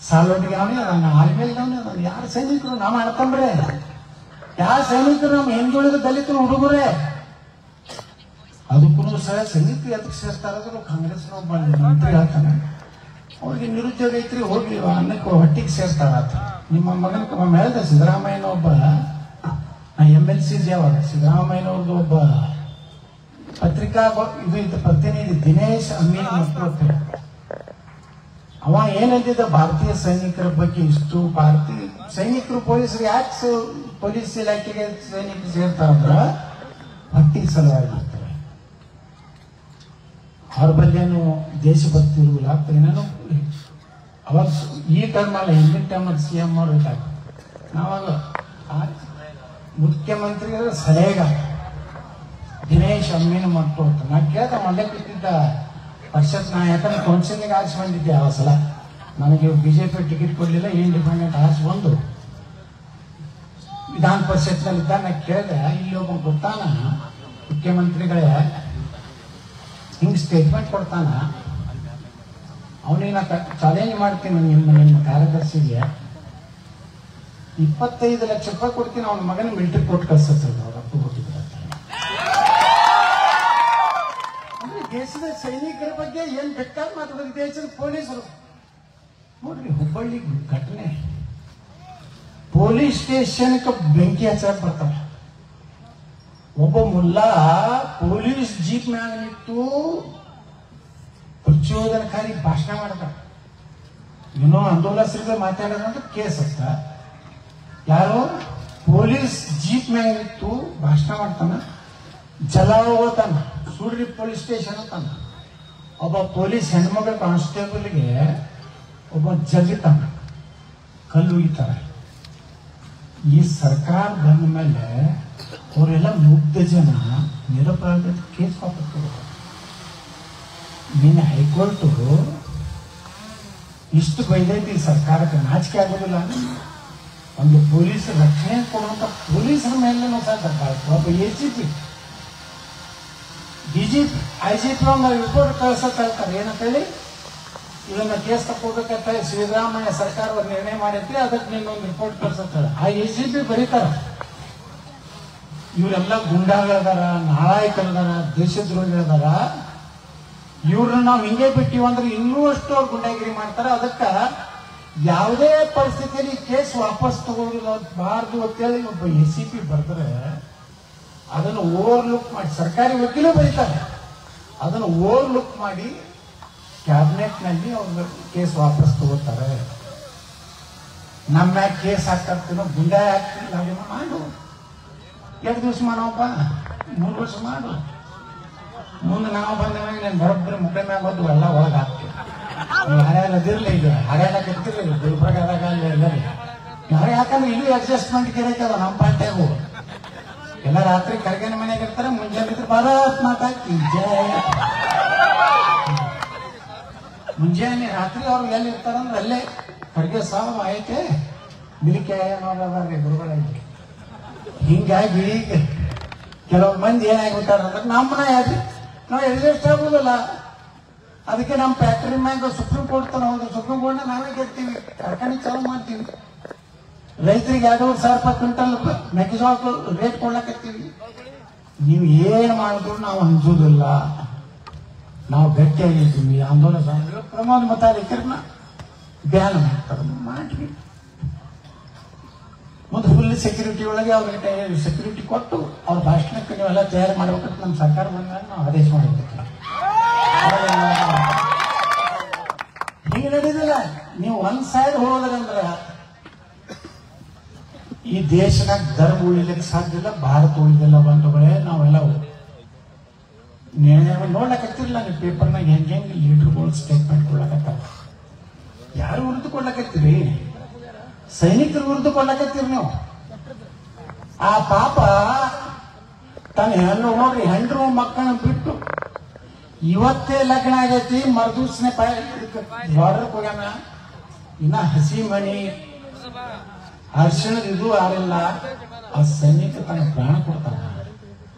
Speaker 1: ಸಾಲೋಟಿಗೆ ಅದನ್ನ, ಆಲ್ಮೇಲ್ದವನೇ ಅದನ್ನ. ಯಾರು ಸೈನಿಕರು? ನಾವು ಅಣ್ತಂಬ್ರೆ. ಯಾವ ಸೈನಿಕರು? ನಮ್ಮ ಹಿಂದುಳಿದ ದಲಿತರು ಹುಡುಗರೇ. ಅದಕ್ಕೂ ಸಹ ಸೈನಿಕರು ಎದಕ್ಕೆ ಸೇರ್ತಾರಾದ್ರು ಕಾಂಗ್ರೆಸ್ನೊಬ್ಬ ಮಂತ್ರಿ ಹೇಳ್ತಾನೆ, ಅವ್ರಿಗೆ ನಿರುದ್ಯೋಗ ಐತ್ರಿ, ಹೋಗ್ಲಿ ಅನ್ನಕ್ಕೆ ಹೊಟ್ಟಿಗೆ ಸೇರ್ತಾರ. ನಿಮ್ಮ ಮಗನ ಒಮ್ಮೆ ಹೇಳ್ದ, ಸಿದ್ದರಾಮಯ್ಯನ ಒಬ್ಬ MLC ಅವಾಗ ಸಿದ್ದರಾಮಯ್ಯನವ್ರದ್ದು ಒಬ್ಬ ಪತ್ರಿಕಾ ಇದು ಪ್ರತಿನಿಧಿ ದಿನೇಶ್ ಅಮೀನ್ ಮತ್ತು ಅವ ಏನಂತಿದ್ದ, ಭಾರತೀಯ ಸೈನಿಕರ ಬಗ್ಗೆ ಇಷ್ಟು ಭಾರತೀಯ ಸೈನಿಕರು ಪೊಲೀಸರು ಯಾಕೆ ಪೊಲೀಸ್ ಇಲಾಖೆಗೆ ಸೈನಿಕರು ಸೇರ್ತಾರಂದ್ರ ಭಕ್ತಿ ಸಲುವಾಗಿರ್ತಾರೆ. ಅವ್ರ ಬಲ್ಲೇನು ದೇಶಭಕ್ತಿ ಇರುವುದಿಲ್ಲ ಏನೇನು. ಅವಾಗ ಈ ಟರ್ಮ್ ಅಲ್ಲ, ಹಿಂದಿನ ಟೈಮಲ್ಲಿ CM ಅವರು ಇದ್ದಾಗ ನಾವಾಗ ಮುಖ್ಯಮಂತ್ರಿಗಳ ಸಲಹೆಗಾರ ದಿನೇಶ್ ಅಮ್ಮೀನ್ ಮಟ್ಟು ಅಂತ ನಾ ಕೇಳ್ದ. ಮಲ್ಲೆ ಕೂತಿದ್ದ ಪರಿಷತ್, ನಾ ಯಾಕಂದ್ರೆ ಕೌನ್ಸಿಲಿಂಗ್ ಆರಿಸಿ ಬಂದಿದ್ದೆ ಆ ಸಲ. ನನಗೆ BJP ಟಿಕೆಟ್ ಕೊಡಲಿಲ್ಲ, ಇಂಡಿಪೆಂಡೆಂಟ್ ಆರಿಸಿ ಬಂದು ವಿಧಾನ ಪರಿಷತ್ನಲ್ಲಿದ್ದ. ನಾ ಕೇಳಿದೆ, ಇಲ್ಲಿ ಒಬ್ಬ ಗೊತ್ತಾನ ಮುಖ್ಯಮಂತ್ರಿಗಳೇ ಹಿಂಗೆ ಸ್ಟೇಟ್ಮೆಂಟ್ ಕೊಡ್ತಾನ, ಅವನಿಗೆ ನಾ ಚಾಲೆಂಜ್ ಮಾಡ್ತೀನಿ, ನಿಮ್ಮ ಕಾರ್ಯದರ್ಶಿಗೆ 25 ಲಕ್ಷ ರೂಪಾಯಿ ಕೊಡ್ತೀನಿ, ಅವನ ಮಗನ ಮಿಲಿಟರಿ ಕೊಟ್ಟು ಕಳ್ಸತ್ತದ ಅವ್ರ ಅಪ್ಪ ಕೊಟ್ಟಿದ್ರು. ಅಂದ್ರೆ ದೇಶದ ಸೈನಿಕರ ಬಗ್ಗೆ ಏನ್ ಬೇಕಾದ್ರೆ ಮಾತಾಡೋದು, ದೇಶದ ಪೊಲೀಸರು ನೋಡ್ರಿ. ಹುಬ್ಬಳ್ಳಿ ಘಟನೆ, ಪೊಲೀಸ್ ಸ್ಟೇಷನ್ಗೆ ಬೆಂಕಿ ಹಚ್ಚಕ್ ಬರ್ತಾರ. ಒಬ್ಬ ಮುಲ್ಲಾ ಪೊಲೀಸ್ ಜೀಪ್ ಮ್ಯಾಗ ನಿಂತು ಪ್ರಚೋದನಕಾರಿ ಭಾಷಣ ಮಾಡ್ತಾರ. ಏನೋ ಆಂದೋಲನಸ್ಥರಿಗೆ ಮಾತಾಡೋದಂತ ಕೇಸ್ ಅಂತ. ಯಾರೋ ಪೊಲೀಸ್ ಜೀಪ್ ಮ್ಯಾಗ ನಿಂತು ಭಾಷಣ ಮಾಡ್ತಾನ, ಜಲ ಹೋಗೋತಾನ, ಸುಡ್ರಿ ಪೊಲೀಸ್ ಸ್ಟೇಷನ್ ಅಂತಾನ. ಒಬ್ಬ ಪೊಲೀಸ್ ಹೆಣ್ಮಗಳ ಕಾನ್ಸ್ಟೇಬಲ್ಗೆ ಒಬ್ಬ ಜಗಿತಾನ, ಕಲ್ಲು ಉಗಿತಾರ. ಈ ಸರ್ಕಾರ ಬಂದ ಮೇಲೆ ಅವರೆಲ್ಲ ಮುಗ್ಧ ಜನ ನಿರಪರಾಧ ಕೇಸ್ ವಾಪಸ್ ತಗೋತಾರೆ. ನಿನ್ನೆ ಹೈಕೋರ್ಟ್ ಇಷ್ಟು ಬೈದೈತಿ ಸರ್ಕಾರಕ್ಕೆ, ನಾಚಿಕೆ ಆಗೋದಿಲ್ಲ. ಒಂದು ಪೊಲೀಸ್ ರಕ್ಷಣೆ ಕೊಡುವಂತ ಪೊಲೀಸರ ಮೇಲೆ ಸರ್ಕಾರ ಒಬ್ಬ ACP DGP IGP ಒಂದು ರಿಪೋರ್ಟ್ ಕಳ್ಸಕ್ ಹೇಳ್ತಾರೆ. ಏನಂತೇಳಿ, ಇದನ್ನ ಕೇಸ್ ತಕ್ಕೋಬೇಕಂತ ಸಿದ್ದರಾಮಯ್ಯ ಸರ್ಕಾರ ಒಂದು ನಿರ್ಣಯ ಮಾಡಿದ್ರಿ, ಅದಕ್ಕೆ ನಿನ್ನೊಂದು ರಿಪೋರ್ಟ್ ಕಳ್ಸತ್ತ. ಆ ACP ಬರೀತಾರ, ಇವರೆಲ್ಲ ಗುಂಡಾಗಳದಾರ, ನಾಲಾಯಕರದಾರ, ದೇಶದ್ರೋಹಿಗಳದಾರ, ಇವ್ರನ್ನ ನಾವು ಹಿಂಗೆ ಬಿಟ್ಟಿವ ಅಂದ್ರೆ ಇನ್ನೂ ಅಷ್ಟು ಅವ್ರು ಗುಂಡಾಗಿರಿ ಮಾಡ್ತಾರೆ. ಅದಕ್ಕ ಯಾವುದೇ ಪರಿಸ್ಥಿತಿಯಲ್ಲಿ ಕೇಸ್ ವಾಪಸ್ ತಗೋಬಾರ್ದು ಅಂತೇಳಿ ಒಬ್ಬ ACP ಬರ್ತಾರೆ. ಅದನ್ನು ಓವರ್ಲುಕ್ ಮಾಡಿ, ಸರ್ಕಾರಿ ವಕೀಲ ಬರೀತಾರೆ, ಅದನ್ನು ಓವರ್ಲುಕ್ ಮಾಡಿ ಕ್ಯಾಬಿನೆಟ್ ನಲ್ಲಿ ಅವ್ರ ಕೇಸ್ ವಾಪಸ್ ತಗೋತಾರೆ. ನಮ್ಮ ಕೇಸ್ ಹಾಕ್ತಾರೋ ಗುಂಡಾ ಹಾಕ್ತಿಲ್ಲ, ಮಾಡು. 2 ದಿವಸ ಮಾಡೋಪ್ಪ, 3 ವರ್ಷ ಮಾಡು. ಮುಂದೆ ನಾವು ಬಂದಾಗ ನಾನು ಬರೋಬ್ಬರಿ ಮುಖ ಮ್ಯಾಗ ಬಂದು ಎಲ್ಲ ಒಳಗೆ ಹಾಕ್ತೀವಿ. ಹರ್ಯಾಣ ಅದಿರ್ಲಿ, ಈಗ ಹರ್ಯಾಣ ಕಟ್ತಿರ್ಲಿ, ಗುಲ್ಬರ್ಗಾದಾಗ ಎಲ್ಲರಿ ಯಾರು, ಯಾಕಂದ್ರೆ ಇಲ್ಲಿ ಅಡ್ಜಸ್ಟ್ಮೆಂಟ್ ಕೇಳೈತದ. ನಮ್ಮ ಪಾರ್ಟಿಯಾಗು ಎಲ್ಲ ರಾತ್ರಿ ಕರ್ಗನ ಮನೆಗೆ ಇರ್ತಾರೆ, ಮುಂಜಾನೆ ಭಾರತ್ ಮಾತಾ ಕಿ ಜೈ. ಮುಂಜಾನೆ ರಾತ್ರಿ ಅವ್ರು ಎಲ್ಲಿ ಇರ್ತಾರಂದ್ರೆ ಅಲ್ಲೇ ಕರ್ಗೆ ಸಾವು ಐತೆ, ಬಿಲಿಕೆ ನೋಡ್ರಿ ಗುರುಗಳಲ್ಲಿ. ಹಿಂಗಾಗಿ ಕೆಲವು ಮಂದಿ ಏನಾಗ್ಬಿಟ್ಟಾರ ಅಂದ್ರೆ ನಮ್ಮನ್ನ ಯಾರು ನಾವು ಎಡ್ಜಸ್ಟ್ ಆಗುದಿಲ್ಲ. ಅದಕ್ಕೆ ನಮ್ಮ ಫ್ಯಾಕ್ಟ್ರಿ ಮ್ಯಾಗ ಸುಪ್ರೀಂ ಕೋರ್ಟ್ ತನ ಹೋದ್ರೆ ಸುಪ್ರೀಂ ಕೋರ್ಟ್ ನಾವೇ ಗೆಲ್ತೀವಿ, ಕಾರ್ಖಾನೆ ಚಾಲು ಮಾಡ್ತೀವಿ. ರೈತರಿಗೆ 2,500 ರೂಪಾಯಿ ಕ್ವಿಂಟಲ್ ಮೆಕ್ಕೆಜೋಳ ರೇಟ್ ಕೊಡ್ಲಕತ್ತೀವಿ. ನೀವು ಏನ್ ಮಾಡಿದ್ರು ನಾವು ಅಂಜುದಿಲ್ಲ, ನಾವು ಗಟ್ಟಿಯಾಗಿರ್ತೀವಿ. ಆಂದೋಲನ ಪ್ರಮಾಣ ಮತ ರೈತರನ್ನ ಬ್ಯಾನ್ ಮಾಡ್ತಾರೆ, ಮಾಡ್ರಿ. ಮತ್ತು ಫುಲ್ ಸೆಕ್ಯೂರಿಟಿ ಒಳಗೆ ಅವ್ರಿಗೆ ಸೆಕ್ಯೂರಿಟಿ ಕೊಟ್ಟು ಅವ್ರ ಭಾಷಣಕ್ಕೆ ನೀವೆಲ್ಲ ತಯಾರು ಮಾಡ್ಬೇಕಂತ ನಮ್ಮ ಸರ್ಕಾರ ಬಂದಾಗ ನಾವು ಆದೇಶ ಮಾಡಿರ್ತೀವಿ. ಹಿಂಗೆ ನಡೆದಿಲ್ಲ. ನೀವು ಒಂದ್ ಸೈಡ್ ಹೋದ್ರಂದ್ರ ಈ ದೇಶನಾಗ ಧರ್ಮ ಉಳಿಲಿಕ್ಕೆ ಸಾಧ್ಯ ಇಲ್ಲ, ಭಾರತ ಉಳಿದಿಲ್ಲ. ಬಂಧುಗಳೇ, ನಾವೆಲ್ಲ ನೋಡ್ಲಕತ್ತಿರಲ್ಲ ನೀವು ಪೇಪರ್ನಾಗ ಹೆಂಗೆ ಲೀಡರ್ಗಳು ಸ್ಟೇಟ್ಮೆಂಟ್ ಕೊಡ್ಲಕತ್ತಾರ. ಯಾರು ಉಳಿದುಕೊಳ್ಳಕತ್ತೀರಿ? ಸೈನಿಕರು ಉಳಿದುಕೊಳ್ಳಕತ್ತೀರಿ ನೀವು. ಆ ಪಾಪ ತನ್ನ ಹೆಣ್ಣು ನೋಡ್ರಿ, ಹೆಂಡ್ರು ಮಕ್ಕಳನ್ನ ಬಿಟ್ಟು ಇವತ್ತೇ ಲಗ್ನ ಆಗೈತಿ, ಮರ್ದೂಸ್ನೆ ಬಾರ್ಡರ್ಗೆ ಹೋಗ್ಯಾನ. ಇನ್ನ ಹಸಿ ಮನಿ ಅರ್ಶಿಣದ ಇದು ಆರಿಲ್ಲ. ಆ ಸೈನಿಕ ತನ್ನ ಪ್ರಾಣ ಕೊಡ್ತಾನ.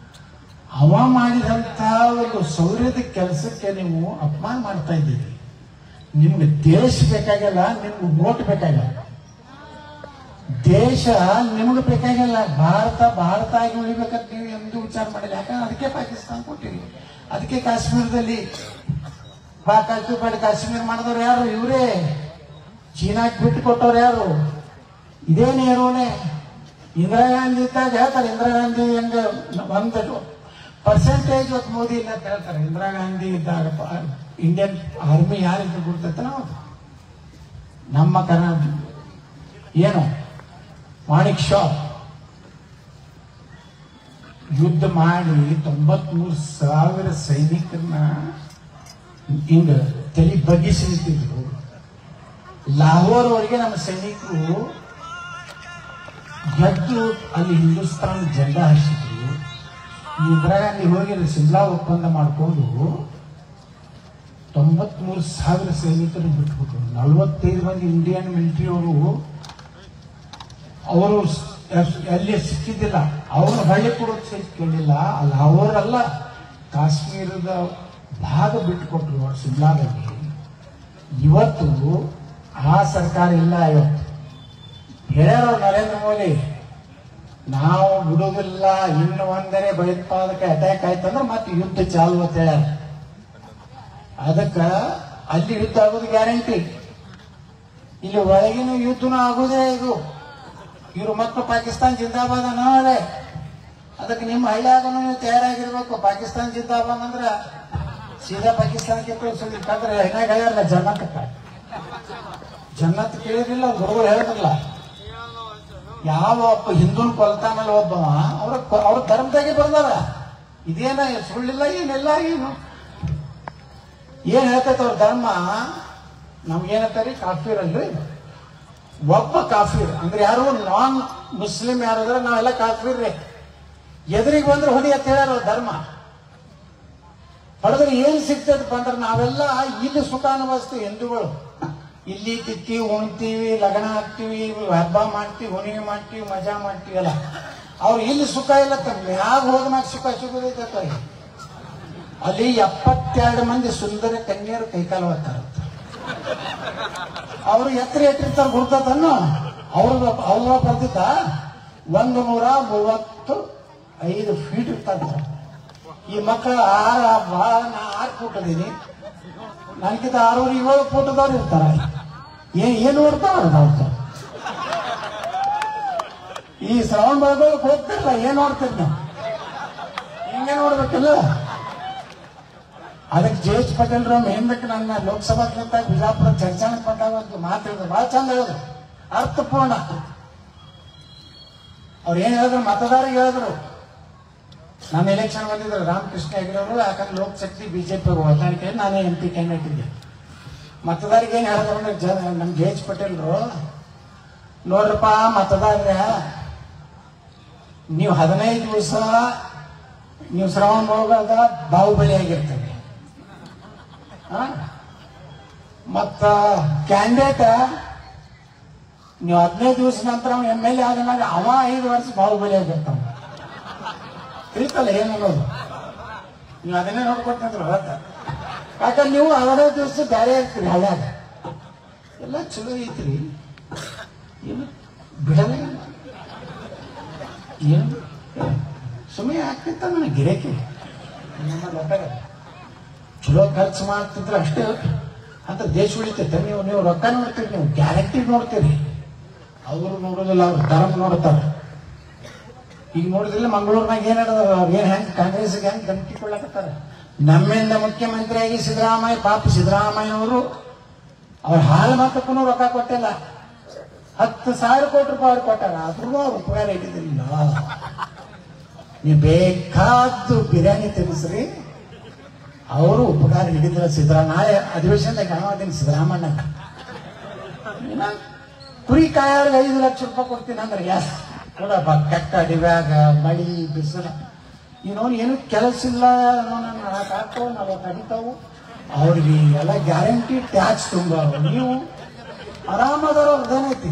Speaker 1: ಅವ ಮಾಡಿದಂತ ಒಂದು ಸೌರ್ಯದ ಕೆಲಸಕ್ಕೆ ನೀವು ಅಪಮಾನ ಮಾಡ್ತಾ ಇದ್ದೀರಿ. ನಿಮ್ಗೆ ದೇಶ ಬೇಕಾಗಿಲ್ಲ, ನಿಮ್ಗೆ ವೋಟ್ ಬೇಕಾಗಿಲ್ಲ. ದೇಶ ನಿಮ್ಗೆ ಬೇಕಾಗಿಲ್ಲ. ಭಾರತ ಆಗಿ ಉಳಿಬೇಕಂತ ನೀವು ಎಂದೂ ವಿಚಾರ ಮಾಡಿಲ್ಲ. ಯಾಕಂದ್ರೆ ಅದಕ್ಕೆ ಪಾಕಿಸ್ತಾನ ಕೊಟ್ಟಿರಿ, ಅದಕ್ಕೆ ಕಾಶ್ಮೀರದಲ್ಲಿ ಕಾಶ್ಮೀರ ಮಾಡಿದವ್ರು ಯಾರು? ಇವರೇ. ಚೀನಾಕ್ ಬಿಟ್ಟು ಕೊಟ್ಟವ್ರು ಯಾರು? ಇದೇ ನೆಹರೂನೇ. ಇಂದಿರಾ ಗಾಂಧಿ ಇದ್ದಾಗ ಹೇಳ್ತಾರೆ, ಇಂದಿರಾ ಗಾಂಧಿ ಹೆಂಗ ಒಂದು ಪರ್ಸೆಂಟೇಜ್ ಹೊತ್ತು ಮೋದಿ ಇಲ್ಲ ಅಂತ ಹೇಳ್ತಾರೆ. ಇಂದಿರಾ ಗಾಂಧಿ ಇದ್ದಾಗ ಇಂಡಿಯನ್ ಆರ್ಮಿ ಯಾರಿದ್ರು ಗುರ್ತೈತೆ ನಾವು ನಮ್ಮ ಕರ್ನಾಟಕ ಏನು ಮಾಣಿಕ್ ಶಾ ಯುದ್ಧ ಮಾಡಿ 93,000 ಸೈನಿಕರನ್ನ ಹಿಂಗ ತಲೆ ಬಗ್ಗಿಸಿ ನಿಂತಿದ್ರು. ಲಾಹೋರ್ ವರೆಗೆ ನಮ್ಮ ಸೈನಿಕರು ಗೆದ್ದು ಅಲ್ಲಿ ಹಿಂದೂಸ್ತಾನ ಜೆಂಡಾ ಹಾರಿಸಿದ್ರು. ಇಂದಿರಾ ಗಾಂಧಿ ಹೋಗಿ ಸಿಮ್ಲಾ ಒಪ್ಪಂದ ಮಾಡಿಕೊಂಡು 93,000 ಸೈನಿಕರು ಬಿಟ್ಬಿಟ್ರು. 45 ಮಂದಿ ಇಂಡಿಯನ್ ಮಿಲಿಟರಿ ಅವರು ಎಲ್ಲಿ ಸಿಕ್ಕಿದ್ದಿಲ್ಲ. ಅವ್ರನ್ನ ಹಳ್ಳಿ ಕೊಡೋದು ಕೇಳಿಲ್ಲ. ಅಲ್ಲ, ಅವರಲ್ಲ, ಕಾಶ್ಮೀರದ ಭಾಗ ಬಿಟ್ಟುಕೊಟ್ರು ಸಿಮ್ಲಾದಲ್ಲಿ. ಇವತ್ತು ಆ ಸರ್ಕಾರ ಇಲ್ಲ. ಇವತ್ತು ಹೇಳ್ಯಾರ ನರೇಂದ್ರ ಮೋದಿ, ನಾವು ಬಿಡುವುದಿಲ್ಲ, ಇನ್ನು ಒಂದರೆ ಭಯೋತ್ಪಾದಕ ಅಟ್ಯಾಕ್ ಆಯ್ತಂದ್ರೆ ಮತ್ತೆ ಯುದ್ಧ ಚಾಲು ಅಂತ ಹೇಳ್ಯಾರ. ಅದಕ್ಕ ಅಲ್ಲಿ ಯುದ್ಧ ಆಗೋದು ಗ್ಯಾರಂಟಿ. ಇಲ್ಲಿ ಒಳಗಿನ ಯುದ್ಧನೂ ಆಗೋದೇ ಇದು. ಇವರು ಮಕ್ಕಳು ಪಾಕಿಸ್ತಾನ ಜಿಂದಾಬಾದ್ ಅನ್ನೋದೇ. ಅದಕ್ಕೆ ನಿಮ್ಮ ಹಳ್ಳಿಯಾಗನು ನೀವು ತಯಾರಾಗಿರ್ಬೇಕು. ಪಾಕಿಸ್ತಾನ ಜಿಂದಾಬಾದ್ ಅಂದ್ರೆ ಸೀದಾ ಪಾಕಿಸ್ತಾನಕ್ಕೆ ಕಳಿಸೋದು. ಯಾಕಂದ್ರೆ ಏನಾಗ ಹೇಳ್ಯಾರಲ್ಲ ಜನ್ನತ್ ಕೇಳಿದ್ರಿಲ್ಲ, ಗುರುಗಳು ಹೇಳಿದ್ರಲ್ಲ, ಯಾವ ಒಬ್ಬ ಹಿಂದೂನ್ ಕೊಲ್ತಾನಲ್ಲ ಒಬ್ಬ ಅವ್ರ ಧರ್ಮದಾಗೆ ಬರ್ದಾರ. ಇದೇನ ಸುಳ್ಳಿಲ್ಲ, ಏನಿಲ್ಲ. ಏನ್ ಹೇಳ್ತೈತೆ ಅವ್ರ ಧರ್ಮ? ನಮ್ಗೇನಂತಾರಿ? ಕಾಫೀರ್ ಅಲ್ರಿ. ಒಬ್ಬ ಕಾಫೀರ್ ಅಂದ್ರೆ ಯಾರು ನಾನ್ ಮುಸ್ಲಿಂ ಯಾರಾದ್ರೆ ನಾವೆಲ್ಲ ಕಾಫೀರ್ ರೀ. ಎದುರಿಗೆ ಬಂದ್ರೆ ಹೊಡಿ ಅಂತ ಹೇಳ್ಯಾರ ಅವ್ರ ಧರ್ಮ. ಹೊಡೆದ್ರೆ ಏನ್ ಸಿಗ್ತದಪ್ಪ ಅಂದ್ರೆ ನಾವೆಲ್ಲ ಇಲ್ಲಿ ಸುಖ ಅನುಭವಿಸ್ತೀವಿ. ಹಿಂದೂಗಳು ಇಲ್ಲಿ ತಿತ್ತೀವಿ, ಉಣ್ತೀವಿ, ಲಗ್ನ ಹಾಕ್ತಿವಿ, ಹಬ್ಬ ಮಾಡ್ತೀವಿ, ಹುಣ್ಣಿಮೆ ಮಾಡ್ತೀವಿ, ಮಜಾ ಮಾಡ್ತೀವಲ್ಲ. ಅವ್ರು ಇಲ್ಲಿ ಸುಖ ಇಲ್ಲ. ಮ್ಯಾಗ ಹೋದ್ಮ್ಯಾಗ ಸುಖ ಸಿಗೋದೈತೆ. ಅಲ್ಲಿ 72 ಮಂದಿ ಸುಂದರ ಕನ್ಯರು ಕೈಕಾಲು ಹೋಗ್ತಾರ. ಅವರು ಎತ್ತರ ಇಟ್ಟಿರ್ತಾರೆ ಗುರ್ತದನ್ನು. ಅವ್ರ ಬರ್ತಿದ್ದ 135 ಫೀಟ್ ಇರ್ತಾರೆ. ಈ ಮಕ್ಕಳು 6 ಫೂಟ್ ಅದೀನಿ, ನನಗಿಂತ 6-7 ಫೂಟದವ್ರು ಇರ್ತಾರ. ಏನು ನೋಡ್ತಾರ ನಾವು? ಈ ಶ್ರವಣ ಬೆಳಗೊಳಕ್ಕೆ ಹೋಗ್ತಿರಲ್ಲ, ಏನ್ ನೋಡ್ತೀರಿ ನಾವು? ಹಿಂಗೆ ನೋಡ್ಬೇಕಲ್ಲ. ಅದಕ್ಕೆ ಜೆ.ಎಚ್. ಪಟೇಲ್ ರಾವ್ ಹಿಂದಕ್ಕೆ ನನ್ನ ಲೋಕಸಭಾ ಬಿಜಾಪುರ ಚರ್ಚೆ ಬಂದಾಗ ಒಂದು ಮಾತು ಹೇಳಿದ್ರು, ಬಹಳ ಚಂದ ಹೇಳಿದ್ರು, ಅರ್ಥಪೂರ್ಣ. ಅವ್ರು ಏನ್ ಹೇಳಿದ್ರು? ಮತದಾರರಿಗೆ ಹೇಳಿದ್ರು. ನಾನು ಎಲೆಕ್ಷನ್ ಬಂದಿದ್ರು ರಾಮಕೃಷ್ಣ ಹೆಗಡೆ ಅವರು. ಯಾಕಂದ್ರೆ ಲೋಕಶಕ್ತಿ ಬಿಜೆಪಿ ಹೊಂದಾಣಿಕೆ, ನಾನೇ MP ಕ್ಯಾಂಡಿಡೇಟ್ ಇದ್ದೆ. ಮತದಾರಿಗೆ ಏನ್ ಹೇಳಿದ್ರು ಅಂದ್ರೆ ನಮ್ ಜೆ.ಎಚ್. ಪಟೇಲ್ರು, ನೋಡ್ರಪ್ಪ ಮತದಾರ, ನೀವು 15 ದಿವಸ ನೀವು ಶ್ರವಣ ಬೆಳಗೊಳದ ಬಾಹುಬಲಿ ಆಗಿರ್ತದೆ. ಮತ್ತ ಕ್ಯಾಂಡಿಡೇಟ್ ನೀವು 15 ದಿವಸ ನಂತರ MLA ಆದಾಗ ಅವ 5 ವರ್ಷ ಬಾಹುಬಲಿ ಆಗಿರ್ತಾವ. ತಿಳಿತಲ್ಲ ಏನನ್ನೋದು? ನೀವು ಅದನ್ನೇ ನೋಡ್ಕೊಟ್ಟಿದ್ರು. ಯಾಕಂದ್ರೆ ನೀವು 15 ದಿವಸ ಬೇರೆ ಇರ್ತೀರಿ. ಹಳ್ಯಾಗ ಎಲ್ಲ ಚಲೋ ಐತ್ರಿ. ಏನು ಬಿಡಲ್ಲ, ಏನು ಸುಮ್ಮನೆ ಆಗ್ತಿತ್ತ ನನಗೆ ಗಿರಾಕಿ. ಚಲೋ ಖರ್ಚು ಮಾಡ್ತಿದ್ರೆ ಅಷ್ಟೇ ಅಂತ ದೇಶ ಉಳಿತೈತೆ. ನೀವು ರೊಕ್ಕ ನೋಡ್ತೀರಿ, ನೀವು ಗ್ಯಾರಂಟಿ ನೋಡ್ತೀರಿ. ಅವರು ನೋಡೋದಿಲ್ಲ, ಅವ್ರ ಧರ್ಮ ನೋಡ್ತಾರ. ಈಗ ನೋಡಿದ್ರಿಲ್ಲ ಮಂಗಳೂರಿನಾಗ ಏನ್ ಏನ್ ಹೆಂಗ್ ಕಾಂಗ್ರೆಸ್ಗೆ ಹೆಂಗ್ ಧಮಕಿ ಕೊಡ್ಲಕತ್ತಾರ. ನಮ್ಮಿಂದ ಮುಖ್ಯಮಂತ್ರಿಯಾಗಿ ಸಿದ್ದರಾಮಯ್ಯ, ಪಾಪ ಸಿದ್ದರಾಮಯ್ಯನವರು ಅವ್ರ ಹಾಲು ಮಾತಕ್ಕೂ ರೊಕ್ಕ ಕೊಟ್ಟಿಲ್ಲ. 10,000 ಕೋಟಿ ರೂಪಾಯಿ ಅವ್ರು ಕೊಟ್ಟಾರ, ಆದ್ರೂ ಅವ್ರು ಉಪಕಾರ ಇಟ್ಟಿದ್ದಿಲ್ಲ. ನೀವು ಬೇಕಾದ್ದು ಬಿರಿಯಾನಿ ತಿನ್ನಿಸ್ರಿ, ಅವರು ಉಪಕಾರ ಹಿಡಿದ್ರ. ನಾಳೆ ಅಧಿವೇಶನದಾಗ ಕಾಣೋದೀನಿ ಸಿದ್ದರಾಮಣ್ಣ ಕುರಿ ಕಾಯೋರ್ಗೆ 5 ಲಕ್ಷ ರೂಪಾಯಿ ಕೊಡ್ತೀನಿ ಅಂದ್ರೆ ಯಾಸ್ ಕೊಡಪ್ಪ. ಕೆಟ್ಟ ಅಡಿವ್ಯಾಗ ಮಳಿ ಬಿಸಿಲು ಏನು ಕೆಲಸ ಇಲ್ಲ, ಹಾಕ್ತಾವು 40 ಅಡಿತಾವು. ಅವ್ರಿಗೆ ಎಲ್ಲ ಗ್ಯಾರಂಟಿ ಟ್ಯಾಕ್ಸ್ ತುಂಬ. ನೀವು ಆರಾಮದಾರ ಅವ್ರದ್ದೇನೈತಿ.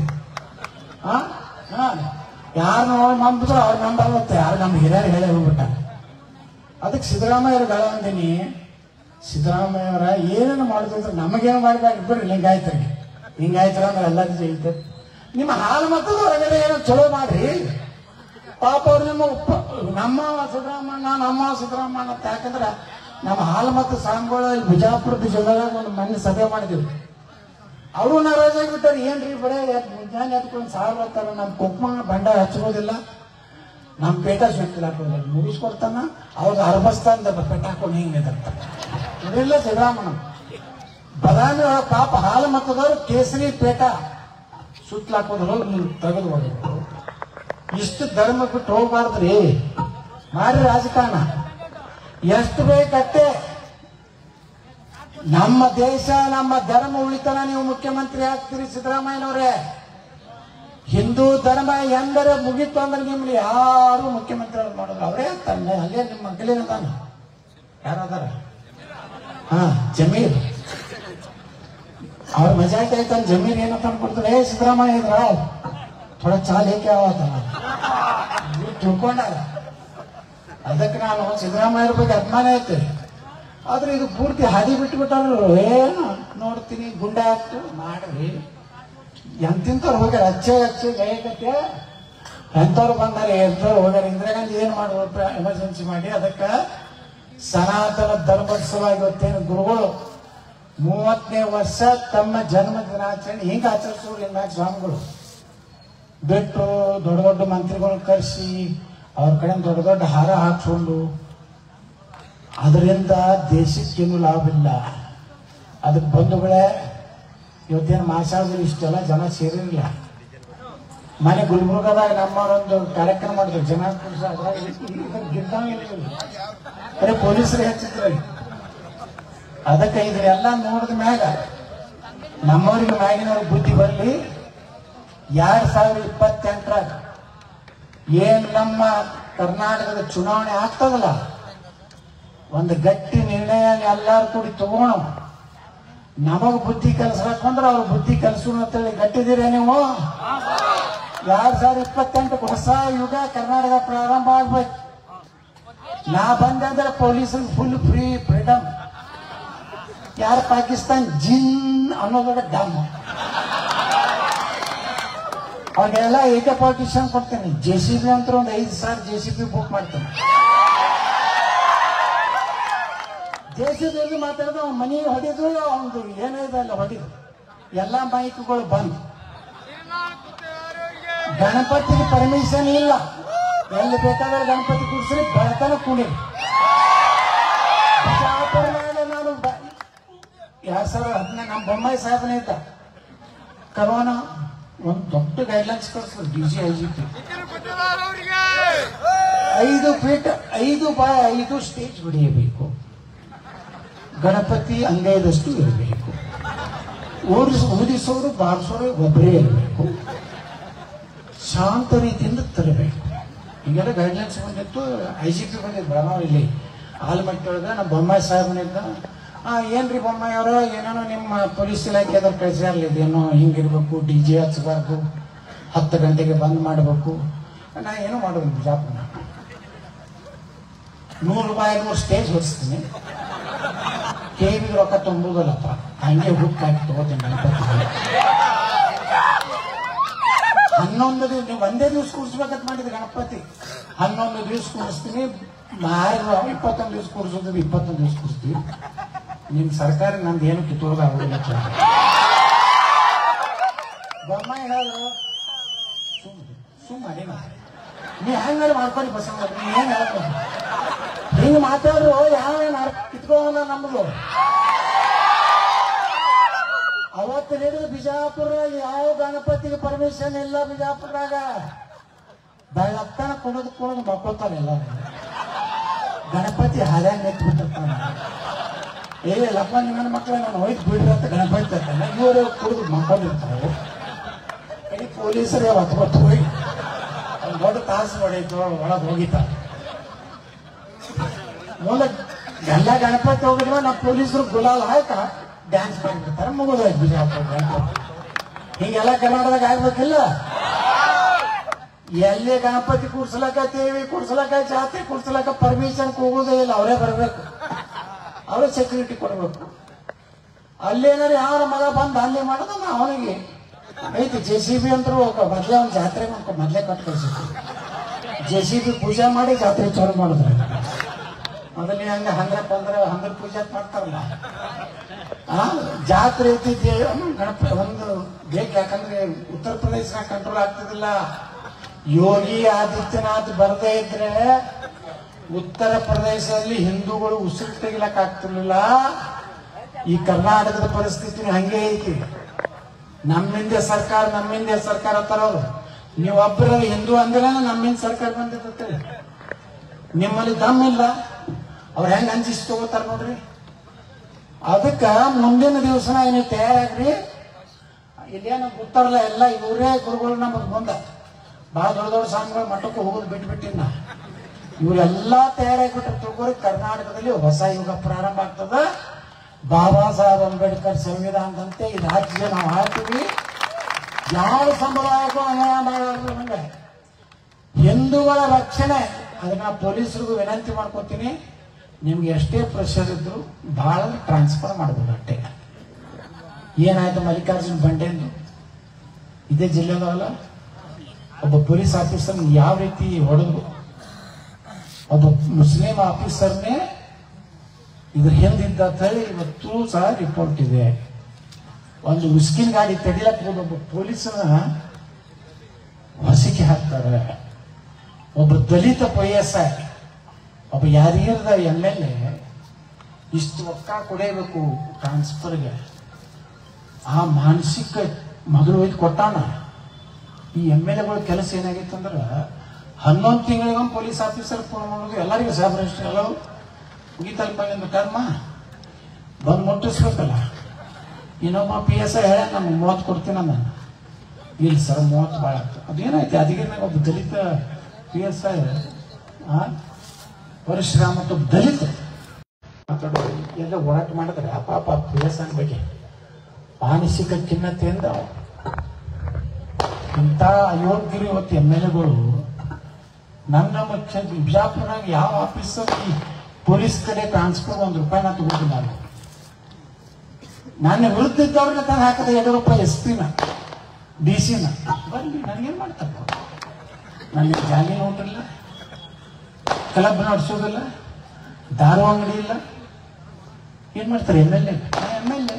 Speaker 1: ಯಾರು ನಂಬಿದ್ರು ಅವ್ರು ನಂಬರುತ್ತೆ, ಯಾರು ನಮ್ಮ ಹಿರಿಯರು ಹೇಳಿ ಹೋಗ್ಬಿಟ್ಟ. ಅದಕ್ಕೆ ಸಿದ್ದರಾಮಯ್ಯವ್ರಿಗೆ ಹೇಳಂದಿನಿ, ಸಿದ್ದರಾಮಯ್ಯವರ ಏನೇನು ಮಾಡಿದ್ರೆ ನಮಗೇನು ಮಾಡಿದಾಗ ಇಬ್ಬರು ಹಿಂಗಾಯ್ತರ ಅಂದ್ರೆ ಎಲ್ಲರಿಗೂ ಜೈತೆ. ನಿಮ್ಮ ಹಾಲು ಮತ್ತದ ಹೊರಗಡೆ ಏನೋ ಚಲೋ ಮಾಡ್ರಿ ಪಾಪ. ಅವ್ರು ನಮ್ಮ ಸಿದ್ದರಾಮಣ್ಣ ಅಂತ. ಯಾಕಂದ್ರೆ ನಮ್ಮ ಹಾಲು ಮತ್ತು ಸಾಂಗೋಳ ಬಿಜಾಪುರದ ಜಿಲ್ಲೆದಾಗ ಒಂದು ಮನೆ ಸಭೆ ಮಾಡಿದ್ವಿ. ಅವರು ನಾರಾಜಾಗಿಬಿಟ್ಟಾರೆ. ಏನ್ರಿ ಬರೇ ಮುಂಜಾನೆ ಎತ್ಕೊಂಡು ಸಾರು ಬರ್ತಾರ, ನಮ್ಮ ಕುಂಕುಮ ಬಂಡ ಹಚ್ಬೋದಿಲ್ಲ, ನಮ್ಮ ಪೇಟ ಸುತ್ತಿಲ್ಲ ಹಾಕೋದಿಲ್ಲ, ಮುಗಿಸ್ಕೊಡ್ತಾನ. ಅವ್ರು ಅರ್ಬಸ್ತಾನದ ಪೇಟ ಹಾಕೊಂಡು ಹಿಂಗೆ ಎದರ್ತಾರೆ. ಇದೆಲ್ಲ ಸಿದ್ದರಾಮಣ್ಣ ಬದಾಮಿ ಒಳಗೆ ಪಾಪ ಹಾಲು ಮತ್ತದವ್ರು ಕೇಸರಿ ಪೇಟ ಸುತ್ತಲಾಕೋದ್ರು ನೀವು ತೆಗೆದು ಹೋಗ್ಬೇಕು. ಇಷ್ಟು ಧರ್ಮ ಬಿಟ್ಟು ಹೋಗ್ಬಾರ್ದ್ರಿ. ಮಾಡ್ರಿ ರಾಜಕಾರಣ ಎಷ್ಟು ಬೇಕಟ್ಟೆ. ನಮ್ಮ ದೇಶ ನಮ್ಮ ಧರ್ಮ ಉಳಿತನ ನೀವು ಮುಖ್ಯಮಂತ್ರಿ ಆಗ್ತೀರಿ ಸಿದ್ದರಾಮಯ್ಯನವರೇ. ಹಿಂದೂ ಧರ್ಮ ಎಂದರೆ ಮುಗಿತು ಅಂದ್ರೆ ನಿಮ್ಗೆ ಯಾರು ಮುಖ್ಯಮಂತ್ರಿ ಮಾಡೋದು ಅವರೇ ಆಗ್ತಾನೆ. ಅಲ್ಲೇ ನಿಮ್ಮ ಮಕ್ಕಳೇನದಾನ ಯಾರದಾರ ಜಮೀರ್ ಅವ್ರ ಮಜಾಕ್ ಆಯ್ತಾನೆ. ಜಮೀರ್ ಏನಂತ ಅನ್ಕೊಡ್ತಾರೆ, ಸಿದ್ದರಾಮಯ್ಯ ಇದ್ರ ಥೋड़ा ಚಾಲ್ ಹೇಗೆ ತಿಳ್ಕೊಂಡಾರ. ಅದಕ್ಕೆ ನಾನು ಸಿದ್ದರಾಮಯ್ಯರ ಬಗ್ಗೆ ಅಭಿಮಾನ ಐತೆ. ಆದ್ರೆ ಇದು ಪೂರ್ತಿ ಹಾದಿ ಬಿಟ್ಟುಬಿಟ್ಟಾರು. ಏನು ನೋಡ್ತೀನಿ ಗುಂಡ ಹಾಕ್ತು ಮಾಡ್ರಿ. ಎಂತಿಂತವ್ರು ಹೋಗ್ಯಾರ, ಅಚ್ಚೆ ಜಯಕತೆ ಎಂಥವ್ರು ಬಂದಾರೆ, ಎಂಥವ್ರು ಹೋಗ್ಯಾರ. ಇಂದಿರಾ ಗಾಂಧಿ ಏನ್ ಮಾಡುವ ಎಮರ್ಜೆನ್ಸಿ ಮಾಡಿ. ಅದಕ್ಕೆ ಸನಾತನ ಧರ್ಮದ ಸಲುವಾಗಿ ಇವತ್ತೇನು ಗುರುಗಳು 30ನೇ ವರ್ಷ ತಮ್ಮ ಜನ್ಮ ದಿನಾಚರಣೆ ಹಿಂಗೆ ಆಚರಿಸೋರು. ಇನ್ಮ್ಯಾಗ ಸ್ವಾಮಿಗಳು ಬಿಟ್ಟು ದೊಡ್ಡ ದೊಡ್ಡ ಮಂತ್ರಿಗಳನ್ನ ಕರೆಸಿ ಅವ್ರ ಕಡೆ ದೊಡ್ಡ ದೊಡ್ಡ ಹಾರ ಹಾಕ್ಸ್ಕೊಂಡು ಅದರಿಂದ ದೇಶಕ್ಕೇನು ಲಾಭ ಇಲ್ಲ. ಅದಕ್ಕೆ ಬಂಧುಗಳೇ, ಇವತ್ತೇನು ಮಾಸಾದಲ್ಲಿ ಇಷ್ಟೆಲ್ಲ ಜನ ಸೇರಿರಲಿಲ್ಲ. ಮನೆ ಗುಲ್ಬರ್ಗದಾಗ ನಮ್ಮವರೊಂದು ಕಾರ್ಯಕ್ರಮ ಮಾಡಿದ್ರು, ಜನ ಬರೀ ಪೊಲೀಸರು ಹೆಚ್ಚಿದ್ರು. ಅದಕ್ಕೆ ಇದನ್ನೆಲ್ಲ ನೋಡಿದ ಮ್ಯಾಗ ನಮ್ಮವ್ರಿಗೆ ಮ್ಯಾಗಿನವ್ರಿಗೆ ಬುದ್ಧಿ ಬರಲಿ. 2028ರಾಗ ಏನ್ ನಮ್ಮ ಕರ್ನಾಟಕದ ಚುನಾವಣೆ ಆಗ್ತದಲ್ಲ, ಒಂದು ಗಟ್ಟಿ ನಿರ್ಣಯ ಎಲ್ಲಾರು ಕೂಡಿ ತಗೋಣ. ನಮಗ್ ಬುದ್ಧಿ ಕಲಿಸ್ಬೇಕು ಅಂದ್ರೆ ಅವ್ರ ಬುದ್ಧಿ ಕಲಿಸೋಣ ಅಂತೇಳಿ ಗಟ್ಟಿದ್ದೀರಿ ನೀವು. 2028 ಹೊಸ ಯುಗ ಕರ್ನಾಟಕ ಪ್ರಾರಂಭ ಆಗ್ಬೇಕು. ನಾ ಬಂದೆ ಅಂದ್ರೆ ಪೊಲೀಸರಿಗೆ ಫುಲ್ ಫ್ರೀ ಫ್ರೀಡಮ್. ಯಾರು ಪಾಕಿಸ್ತಾನ್ ಜಿನ್ ಅನ್ನೋದರ ಡಮ್ ಅವ್ರಿಗೆಲ್ಲ ಏಕೆ ಪಾರ್ಟಿಷನ್ ಕೊಡ್ತೇನೆ. JCB ಅಂತ ಒಂದು 5,000 JCB ಬುಕ್ ಮಾಡ್ತೇನೆ. JCB ಮಾತಾಡಿದ ಮನಿ ಹೊಡಿದ್ರು, ಒಂದು ಏನಿದೆ ಅಲ್ಲ ಹೊಡಿದ್ರು. ಎಲ್ಲ ಮೈಕ್ಗಳು ಬಂದ್. ಗಣಪತಿಗೆ ಪರ್ಮಿಷನ್ ಇಲ್ಲ. ಎಲ್ಲಿ ಬೇಕಾದ್ರೆ ಗಣಪತಿ ಕೂಡಿಸ್ರಿ, ಬೆಳತನ ಕೂಡಿ. ನಾನು 2019 ನಮ್ಮ ಬೊಮ್ಮಾಯಿ ಸಾಹೇಬನೇ ಇದ್ದ. ಕರೋನಾ ಒಂದು ದೊಡ್ಡ ಗೈಡ್ಲೈನ್ಸ್ ಕಳಿಸ್ತಾರೆ DG IGP. 5 feet 5x5 stage ಹೊಡೆಯಬೇಕು. ಗಣಪತಿ ಅಂಗೈದಷ್ಟು ಇರಬೇಕು. ಊದಿಸೋರು ಬಾರಿಸೋರು ಒಬ್ಬರೇ ಇರಬೇಕು. ಶಾಂತ ರೀತಿಯಿಂದ ತರಬೇಕು. ಹೀಗೆಲ್ಲ ಗೈಡ್ಲೈನ್ಸ್ ಬಂದಿತ್ತು. IGP ಬಂದಿದ್ದು ಬೆಳಗಾವಿಯಲ್ಲಿ ಆಲ್ಮಟ್ಟಿ ಒಳಗೆ. ನಮ್ಮ ಬೊಮ್ಮಾಯಿ ಸಾಹೇಬನಿದ್ದ. ಏನ್ರಿ ಬೊಮ್ಮಾಯಿ ಅವರ ಏನೇನೋ ನಿಮ್ಮ ಪೊಲೀಸ್ ಇಲಾಖೆ ಅದ್ರ ಕಳಿಸ್ಯಾರಲ್ಲ, ಇದೇನೋ ಹಿಂಗಿರ್ಬೇಕು, DJ ಹಚ್ಚಬಾರ್ದು, 10 ಗಂಟೆಗೆ ಬಂದ್ ಮಾಡಬೇಕು. ನಾ ಏನೋ ಮಾಡೋದು ಬಿಜಾಪುರ ₹100 ಸ್ಟೇಜ್ ಹೊಡಿಸ್ತೀನಿ. KBಗೆ ರೊಕ್ಕ ತುಂಬೋದಲ್ಲಪ್ಪ, ಹಂಗೆ ಹುಕ್ ಹಾಕಿ ತಗೋತೀನಿ. ಗಣಪತಿ 11 ದಿವಸ ನೀವು ಒಂದೇ ದಿವಸ ಕೂರಿಸ್ಬೇಕಂತ ಮಾಡಿದ್ರಿ ಗಣಪತಿ. 11 ದಿವಸ ಕೂರಿಸ್ತೀನಿ. 21 ದಿವಸ ಕೂರಿಸೋದ್ರಿ, 21 ದಿವಸ ಕೂರಿಸ್ತೀವಿ. ನಿಮ್ ಸರ್ಕಾರ ನಂದು ಏನು ಕಿತ್ತೋಗ ಆಗೋದಿಲ್ಲ. ಬೊಮ್ಮಾಯಿ ಹೇಳಿದ್ರು ಸುಮ್ಮನೆ ನೀ ಹೆಂಗಾರು ಮಾಡ್ಕೊಳ್ಳಿ ಬಸವ, ನೀ ಏನ್ ಹೇಳ್ಬೋದು ಹಿಂಗ್ ಮಾತಾಡ್ರು. ಯಾವೇನು ಕಿತ್ಕೋಣ ನಮ್ದು ಅವತ್ತು ಹಿಡಿದು ಬಿಜಾಪುರ ಯಾವ ಗಣಪತಿಗೆ ಪರ್ಮಿಷನ್ ಇಲ್ಲ. ಬಿಜಾಪುರದಾಗ ಬೆಳತ್ತನ ಕುಡಿದು ಮಕ್ಕೋತಾನೆ ಎಲ್ಲ. ಗಣಪತಿ ಹಾದ್ಯಾಗ ನಿಂತು ಬಿಟ್ಟಿರ್ತಾನೆ. ಲಪ್ಪ ನಿಮ್ಮ ಮಕ್ಕಳ ನಾನು ಹೋಯ್ತು ಬಿಡ್ರಿ ಅಂತ ಗಣಪತಿ ತರ್ತಾನೆ. ಇವರು ಕುಡಿದು ಮಕ್ಕೊಂಡಿರ್ತಾರೆ. ಕಡೆ ಪೊಲೀಸರೇ ಹೊತ್ಕೊಟ್ಟು ಹೋಗಿ ಒಂದು ದೊಡ್ಡ ತಾಸು ಹೊಡೆಯಿತು, ಒಳಗೆ ಹೋಗಿತಾರೆ. ಮುಂದೆ ಎಲ್ಲ ಗಣಪತಿ ಹೋಗಿದ್ವ ನಾವು ಪೊಲೀಸರು ಗುಲಾಲ್ ಹಾಕ ಡ್ಯಾನ್ಸ್ ಮಾಡಿಬಿಡ್ತಾರೆ. ಮುಗಿದೋಯ್ತು ಬಿಜಾಪುರ ಗಣಪತಿ. ಹೀಗೆಲ್ಲ ಕರ್ನಾಟಕದಾಗ ಆಗ್ಬೇಕಿಲ್ಲ. ಎಲ್ಲಿ ಗಣಪತಿ ಕೂಡ್ಸ್ಲಕ್ಕ ಜಾತಿ ಕೂಡ್ಸ್ಲಕ್ಕ ಪರ್ಮಿಷನ್ ಹೋಗೋದೇ ಇಲ್ಲ. ಅವರೇ ಬರಬೇಕು, ಅವರೇ ಸೆಕ್ಯೂರಿಟಿ ಕೊಡಬೇಕು. ಅಲ್ಲೇನಾರು ಯಾರ ಮಗ ಬಂದು ಅಲ್ಲಿ ಮಾಡೋದು ನಾ ಅವನಿಗೆ ಐತಿ. JCB ಅಂತರೂ ಮೊದಲೇ ಅವ್ನ ಜಾತ್ರೆ ಮೊದಲೇ ಕಟ್ ಕಳ್ಸಿದ್ವಿ. JCB ಪೂಜೆ ಮಾಡಿ ಜಾತ್ರೆ ಚಾಲು ಮಾಡಿದ್ರೆ ಮೊದಲೇ ಹಂಗ 100 ಪೂಜೆ ಮಾಡ್ತಾರಲ್ಲ. ಜಾತ್ರೆ ಐತಿ ಗಣಪತಿ ಒಂದು ಬೇಕು. ಯಾಕಂದ್ರೆ ಉತ್ತರ ಪ್ರದೇಶನಾಗ ಕಂಟ್ರೋಲ್ ಆಗ್ತಿದಿಲ್ಲ. ಯೋಗಿ ಆದಿತ್ಯನಾಥ್ ಬರದೇ ಇದ್ರೆ ಉತ್ತರ ಪ್ರದೇಶದಲ್ಲಿ ಹಿಂದೂಗಳು ಉಸಿರು ತೆಗಿಲಕ್ ಆಗ್ತಿರ್ಲಿಲ್ಲ. ಈ ಕರ್ನಾಟಕದ ಪರಿಸ್ಥಿತಿ ಹಂಗೆ ಐತಿ. ನಮ್ಮಿಂದ ಸರ್ಕಾರ ತರೋರು. ನೀವೊಬ್ಬರ ಹಿಂದೂ ಅಂದ್ರೆ ನಮ್ಮಿಂದ ಸರ್ಕಾರ ಬಂದಿರ್ತೈತೆ. ನಿಮ್ಮಲ್ಲಿ ದಮ್ಮಿಲ್ಲ. ಅವ್ರು ಹೆಂಗ್ ಅಂಜಿಸಿ ತಗೋತಾರ ನೋಡ್ರಿ. ಅದಕ್ಕ ಮುಂದಿನ ದಿವಸನ ನೀವು ತಯಾರಾಗ್ರಿ. ಇಲ್ಲೇನು ಗೊತ್ತಾರಲ್ಲ ಎಲ್ಲ ಇವರೇ ಗುರುಗಳು ನಮಗ್ ಮುಂದೆ ಬಹಳ ದೊಡ್ಡ ಸ್ವಾಮಿಗಳು ಮಠಕ್ಕೆ ಹೋಗೋದು ಬಿಟ್ಬಿಟ್ಟಿನ. ಇವರೆಲ್ಲ ತಯಾರಾಗ್ಬಿಟ್ರೆ ತಿಳ್ಕೊರಿ ಕರ್ನಾಟಕದಲ್ಲಿ ಹೊಸ ಯುಗ ಪ್ರಾರಂಭ ಆಗ್ತದ. ಬಾಬಾ ಸಾಹೇಬ್ ಅಂಬೇಡ್ಕರ್ ಸಂವಿಧಾನದಂತೆ ಈ ರಾಜ್ಯ ನಾವು ಆಳ್ತೀವಿ. ಯಾವ ಸಮುದಾಯಕ್ಕೂ ಅನ್ಯಾಯ ಮಾಡೋದು. ಹಿಂದೂಗಳ ರಕ್ಷಣೆ ಅದನ್ನ ಪೊಲೀಸರಿಗೂ ವಿನಂತಿ ಮಾಡ್ಕೊತೀನಿ. ನಿಮ್ಗೆ ಎಷ್ಟೇ ಪ್ರೆಷರ್ ಇದ್ರು ಬಹಳ ಟ್ರಾನ್ಸ್ಫರ್ ಮಾಡ್ಬೋದು ಅಷ್ಟೇ. ಏನಾಯ್ತು ಮಲ್ಲಿಕಾರ್ಜುನ್ ಬಂಡೆಂದು ಇದೇ ಜಿಲ್ಲೆದಲ್ಲ ಒಬ್ಬ ಪೊಲೀಸ್ ಆಫೀಸರ್ ಯಾವ ರೀತಿ ಹೊಡೆದ್ರು. ಒಬ್ಬ ಮುಸ್ಲಿಂ ಆಫೀಸರ್ನೇ ಇದ್ರ ಹಿಂದಿದ್ದ ಹೇಳಿ ಇವತ್ತು ಸಹ ರಿಪೋರ್ಟ್ ಇದೆ. ಒಂದು ಉಸ್ಕಿನ ಗಾಡಿ ತಡಿಲಕ್ ಹೋದ ಒಬ್ಬ ಪೊಲೀಸನ ಹೊಸಿಕೆ ಹಾಕ್ತಾರೆ. ಒಬ್ಬ ದಲಿತ PSI ಒಬ್ಬ ಯಾರಿಗಿರದ MLA ಇಷ್ಟು ರೊಕ್ಕ ಕೊಡಬೇಕು ಟ್ರಾನ್ಸ್ಫರ್ಗೆ. ಆ ಮಾನಸಿಕ ಮೊದಲು ಒಯ್ದು ಕೊಟ್ಟಾನ. ಈ MLAಗಳ ಕೆಲಸ ಏನಾಗಿತ್ತು ಅಂದ್ರೆ 11 ತಿಂಗಳಿಗೊಮ್ಮೆ ಪೊಲೀಸ್ ಆಫೀಸರ್ ಫೋನ್ ಮಾಡೋದು. ಎಲ್ಲರಿಗೂ ಸಾಬ್ರಷ್ಟು ಎಲ್ಲವೂ ಮುಗಿತಲ್ಪ ಎಂದು ಟರ್ಮ ಬಂದು ಮುಟ್ಟಿಸ್ಬೇಕಲ್ಲ. ಇನ್ನೊಬ್ಬ PSI ಹೇಳ ನಮ್ಗೆ 30 ಕೊಡ್ತೀನಿ ನಾನು. ಇಲ್ಲ ಸರ್ 30 ಭಾಳ ಆಗ್ತದೆ. ಅದೇನಾಯ್ತು ಅದಕ್ಕೆ ಒಬ್ಬ ದಲಿತ PSI ಪರಶುರಾಮ ಮತ್ತು ದಲಿತ ಮಾತಾಡೋ ಎಲ್ಲ ಹೋರಾಟ ಮಾಡಿದ್ರೆ ಅಪಾಪ PSI ಬಗ್ಗೆ ಮಾನಸಿಕ ಖಿನ್ನತೆಯಿಂದ ಇಂಥ ಅಯೋಗ್ಯರು ಇವತ್ತು MLAಗಳು ನನ್ನ ಮುಖ್ಯ ಬಿಜಾಪುರನಾಗ ಯಾವ ಆಫೀಸರ್ ಈ ಪೊಲೀಸ್ ಕಡೆ ಟ್ರಾನ್ಸ್ಫರ್ ₹1 ತಗೋದಿಲ್ಲ. ನನ್ನ ವಿರುದ್ಧ ಇದ್ದವ್ರನ್ನ ತಂದು ಹಾಕದ ₹2 SP DC ಬರ್ಲಿ ನನಗೇನ್ ಮಾಡ್ತಾರೆ. ನನಗೆ ಜಾಲಿ ನೋಟಿಲ್ಲ, ಕ್ಲಬ್ ನಡೆಸೋದಿಲ್ಲ, ದಾರು ಅಂಗಡಿ ಇಲ್ಲ. ಏನ್ ಮಾಡ್ತಾರೆ MLA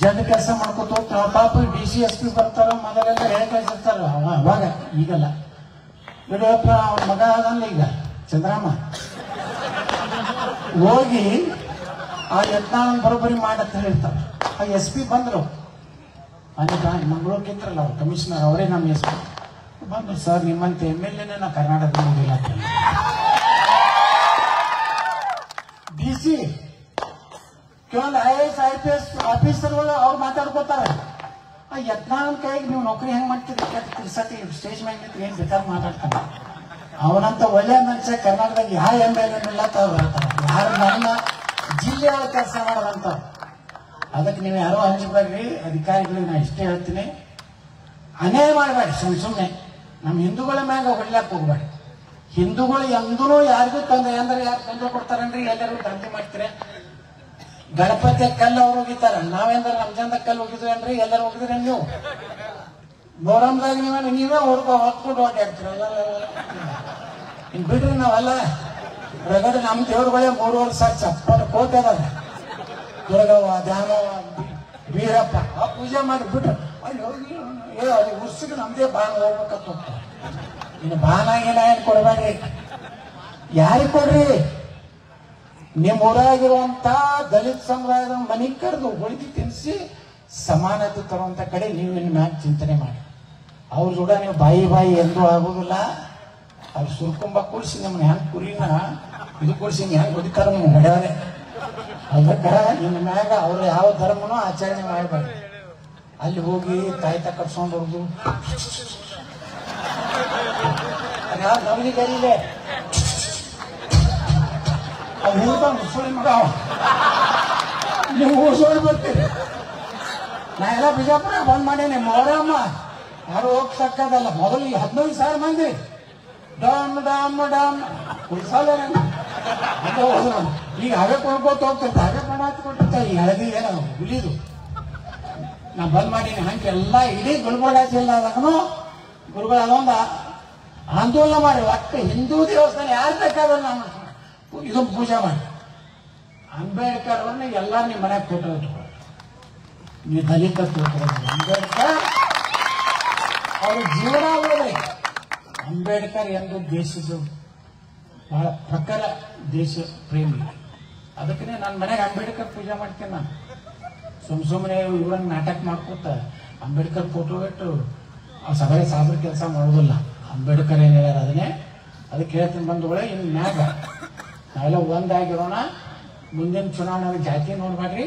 Speaker 1: ಜನ ಕೆಲಸ ಮಾಡ್ಕೊತ ಹೋಗ್ತಾರೆ. ಪಾಪ DC SP ಬರ್ತಾರ. ಮೊದಲೆಲ್ಲ ಹೇಳಿ ಕಳಿಸಿರ್ತಾರ. ಅವಾಗ ಈಗಲ್ಲ. ಯಡಿಯೂರಪ್ಪ ಅವ್ರ ಮಗ ಅದಲ್ಲ ಈಗ ಚಂದ್ರಮ್ಮ ಹೋಗಿ ಆ ಯತ್ನಾಳ್ ಬರೋಬ್ಬರಿ ಮಾಡತ್ತ ಹೇಳ್ತಾರೆ. ಆ SP ಬಂದ್ರು. ಅಲ್ಲಿ ಮಂಗಳೂರ್ಗಿಂತ್ರಲ್ಲ ಅವ್ರು ಕಮಿಷನರ್, ಅವರೇ ನಮ್ಮ SP ಬಂದ್ರು. ಸರ್ ನಿಮ್ಮಂತ MLAನೇ ನಾ ಕರ್ನಾಟಕದಲ್ಲಿ ನೋಡಿಲ್ಲ. DC ಕೆಲವೊಂದು IAS IPS ಆಫೀಸರ್ಗಳು ಅವ್ರು ಮಾತಾಡ್ಕೋತಾರೆ. ಆ ಯತ್ನಾಳ್ ಕೈಗೆ ನೀವು ನೌಕರಿ ಹೆಂಗ್ ಮಾಡ್ತೀರಿ ತಿರ್ಸತಿ ಸ್ಟೇಜ್ ಮ್ಯಾಗ ನಿಂತು ಏನ್ ಬೇಕಾದ್ರೆ ಮಾತಾಡ್ತಾನೆ. ಅವನಂತ ಒಳ್ಳೆ ಮನುಷ್ಯ ಕರ್ನಾಟಕದಾಗ ಯಾವ MLA ಇಲ್ಲ ಬರ್ತಾರೆ. ಯಾರು ನನ್ನ ಜಿಲ್ಲೆಯೊಳಗೆ ಕೆಲಸ ಮಾಡೋದಂತ. ಅದಕ್ಕೆ ನೀವು ಯಾರೋ ಹಂಚಬೇಡ್ರಿ. ಅಧಿಕಾರಿಗಳಿಗೆ ನಾ ಇಷ್ಟೇ ಹೇಳ್ತೀನಿ, ಅನ್ಯಾಯ ಮಾಡಬೇಡಿ. ಸುಮ್ಮನೆ ನಮ್ಮ ಹಿಂದೂಗಳ ಮ್ಯಾಗ ಹೊಡ್ಲಾಕ್ ಹೋಗ್ಬೇಡಿ. ಹಿಂದೂಗಳು ಎಂದೂ ಯಾರಿಗೂ ತೊಂದರೆ ಅಂದ್ರೆ ಯಾರು ತೊಂದರೆ ಕೊಡ್ತಾರನ್ರಿ? ಎಲ್ಲರಿಗೂ ದಂಧೆ ಮಾಡ್ತೀರಿ. ಗಣಪತಿ ಕಲ್ಲು ಅವ್ರು ಹೋಗಿತಾರ. ನಾವೇಂದ್ರ ರಂಜಾನ್ದಾಗ ಕಲ್ಲು ಹೋಗಿದ್ವೇನ್ರಿ? ಎಲ್ಲರೂ ಹೋಗಿದ್ರಿ ನೀವು? ಮೊಹರಂದಾಗ ನೀವೇ ಹೊತ್ಕೊಂಡು ಓಡಾಡ್ತೀರ. ಇನ್ ಬಿಡ್ರಿ ನಾವೆಲ್ಲ ರಗಡ ನಮ್ಮ ದೇವ್ರುಗಳೇ 3 ವರ್ಷ ಚಪ್ಪಲು ಕೋಟೆ ಅದಾವ. ದುರ್ಗವ್ವ, ಧ್ಯಾನವ್ವ, ವೀರಪ್ಪ ಆ ಪೂಜೆ ಮಾಡಿ ಬಿಟ್ರು. ಅಲ್ಲಿ ಹೋಗಿ ಅಲ್ಲಿ ಉರ್ಸಿಗೆ ನಮ್ದೇ ಬಾನ ಹೋಗ್ಬೇಕಂತ ಹೋಗ್ತಾರೆ. ಇನ್ನು ಬಾನ ಏನ್ ಕೊಡ್ಬೇಡ್ರಿ. ಯಾರಿಗೆ ಕೊಡ್ರಿ? ನಿಮ್ಮ ಊರಾಗಿರುವಂತ ದಲಿತ ಸಮುದಾಯದ ಮನೆ ಕರೆದು ಹೋಳಿಗೆ ತಿನ್ನಿಸಿ ಸಮಾನತೆ ತರುವಂತ ಕಡೆ ನೀವು ಇನ್ನು ಮ್ಯಾಗ ಚಿಂತನೆ ಮಾಡಿ. ಅವ್ರ ಜೋಡ ನೀವು ಬಾಯಿ ಎಂದೂ ಆಗೋದಿಲ್ಲ. ಅವ್ರು ಸುರ್ಕುಂಬ ಕೂಡಿಸಿ ನಮ್ಮನ್ನ ಹೆಂಗ್ ಕುರಿನ ಇದು ಕೂಡಿಸಿ ಹೆಂಗ್ ಹೊಡಿತಾರ ನೀವು ಹೊಡೆಯವ್ರೆ. ಅದಕ್ಕ ಇನ್ನು ಮ್ಯಾಗ ಅವ್ರು ಯಾವ ಧರ್ಮನೂ ಆಚರಣೆ ಮಾಡಬಾರ್ದು. ಅಲ್ಲಿ ಹೋಗಿ ತಾಯ್ತ ಕಟ್ಸ್ಕೊಂಡು ಹೊರದು ಯಾವ ನಮಗೆ ಗರಿಲೆ ಅದು ಹೇಳ್ತಾವ ಮುಸುಳಿ ಮಗ ನೀವು ಊಸೋಡಿ ಬರ್ತೀರಿ. ನಾ ಎಲ್ಲ ಬಿಜಾಪುರ ಬಂದ್ ಮಾಡೇನೆ. ಮೊಹರಮ್ಮ ಯಾರು ಹೋಗ್ತಕ್ಕದಲ್ಲ. ಮೊದಲು 15,000 ಮಂದಿ ಡಮ್ ಡಮ್ ಡಮ್ ಉಳ್ಸಾಲ ಈಗ ಹವೆ ಕೊಂಡ್ಕೋತ ಹೋಗ್ತಿರ್ತ ಹವೆ ಕೊಂಡ ಹತ್ಕೊಟ್ಟಿರ್ತ. ಈ ಹಳದಿ ಏನೋ ಹುಲಿದು ನಾ ಬಂದ್ ಮಾಡೀನಿ. ಹಂಗೆ ಎಲ್ಲ ಇಡೀ ಗುಲ್ಬರ್ಗ ಜಿಲ್ಲಾದಾಗನು ಗುರುಗಳು ಅದೊಂದು ಆಂದೋಲನ ಮಾಡಿ ಒಟ್ಟು ಹಿಂದೂ ದೇವಸ್ಥಾನ ಯಾರು ಬೇಕಾದ್ರೆ ನಾನು ಇದೊಂದು ಪೂಜೆ ಮಾಡಿ ಅಂಬೇಡ್ಕರ್ ಅವ್ರನ್ನ ಎಲ್ಲ ನಿಮ್ಮ ಮನೆಗೆ ಫೋಟೋ ಇಟ್ಕೊಳ್ಳಿ. ನೀವು ದಲಿತ ಅಂಬೇಡ್ಕರ್ ಅವ್ರ ಜೀವನ ಹೋದ್ರಿ. ಅಂಬೇಡ್ಕರ್ ಎಂದು ದೇಶದ ಬಹಳ ಪ್ರಖರ ದೇಶ ಪ್ರೇಮಿ. ಅದಕ್ಕೆ ನನ್ನ ಮನೆಗೆ ಅಂಬೇಡ್ಕರ್ ಪೂಜೆ ಮಾಡ್ತೇನೆ. ನಾನು ಸುಮ್ಮನೆ ಇವ್ರಂಗೆ ನಾಟಕ ಮಾಡ್ಕೊತ ಅಂಬೇಡ್ಕರ್ ಫೋಟೋ ಇಟ್ಟು ಸಗಳೆ ಸಾಬ್ರ ಕೆಲಸ ಮಾಡೋದಿಲ್ಲ. ಅಂಬೇಡ್ಕರ್ ಏನ್ ಹೇಳ್ಯಾರ ಅದಕ್ಕೆ ಹೇಳ್ತೀನಿ ಬಂಧುಗಳೇ. ಇನ್ನು ಮ್ಯಾಗ ನಾವೆಲ್ಲ ಒಂದಾಗಿರೋಣ. ಮುಂದಿನ ಚುನಾವಣೆ ಜಾತಿ ನೋಡ್ಬೇಡ್ರಿ.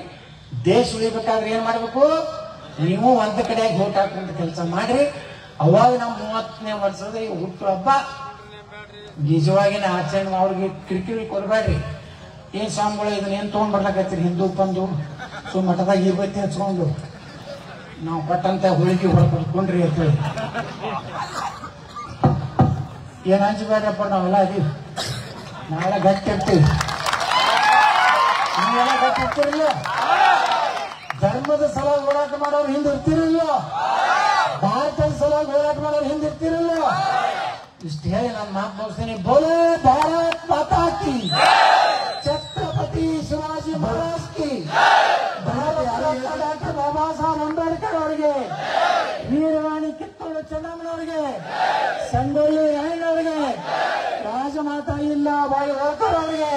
Speaker 1: ದೇಶ ಉಳಿಬೇಕಾದ್ರೆ ಏನ್ ಮಾಡ್ಬೇಕು? ನೀವು ಒಂದ್ ಕಡೆಯಾಗಿ ಓಟ್ ಹಾಕುವಂತ ಕೆಲಸ ಮಾಡ್ರಿ. ಅವಾಗ ನಾವು 30ನೇ ವರ್ಷದ ಈ ಹುಟ್ಟು ಹಬ್ಬ ನಿಜವಾಗಿನ ಆಚರಣೆ ಅವ್ರಿಗೆ ಕಿರಿಕಿರಿ ಕೊಡಬೇಡ್ರಿ. ಏನ್ ಸ್ವಾಮಿಗಳು ಇದನ್ನೇನ್ ತಗೊಂಡ್ ಬರ್ಲಕತ್ತೀರಿ? ಹಿಂದೂ ಬಂದು ಮಠದಾಗ ಇರ್ಬತ್ತಿ ಹಚ್ಕೊಂಡು ನಾವು ಕೊಟ್ಟಂತ ಹೋಳಿಗೆ ಹೊಡ್ಕೊಂಡ್ರಿ ಅಂತ ಹೇಳಿ ಏನ್ ಹಂಚಬೇಡ್ರಪ್ಪ. ನಾವೆಲ್ಲ ಅದೀವಿ, ನಾವೆಲ್ಲ ಗಟ್ಟಿ ಇರ್ತೀವಿ. ನೀವೆಲ್ಲ ಗಟ್ಟಿ ಇರ್ತೀರಿಲ್ಲ? ಧರ್ಮದ ಸಲುವಾಗಿ ಹೋರಾಟ ಮಾಡೋರು ಹಿಂದಿರ್ತಿರಲ್ಲ? ಭಾರತದ ಸಲುವಾಗಿ ಹೋರಾಟ ಮಾಡೋರು ಹಿಂದಿರ್ತಿರಲ್ಲ? ಇಷ್ಟು ಹೇಳಿ ನಾನು ಮಾತು ಮುಗಿಸ್ತೀನಿ. ಬೋಲೋ ಭಾರತ್ ಮಾತಾ ಕಿ, ಛತ್ರಪತಿ ಶಿವಾಜಿ ಮಹಾರಾಜ್ ಕಿ, ಡಾಕ್ಟರ್ ಬಾಬಾ ಸಾಹೇಬ್ ಅಂಬೇಡ್ಕರ್ ಅವರಿಗೆ, ವೀರವಾಣಿ ಕಿತ್ತೂರು ಚೆನ್ನಮ್ಮನವರಿಗೆ, ಸಂಗೊಳ್ಳಿ ರಾಯಣ್ಣವರಿಗೆ, ರಾಜಮಾತಾ ಇಲ್ಲ ಬಾಯಿ ಹೋಳ್ಕರ್ ಅವರಿಗೆ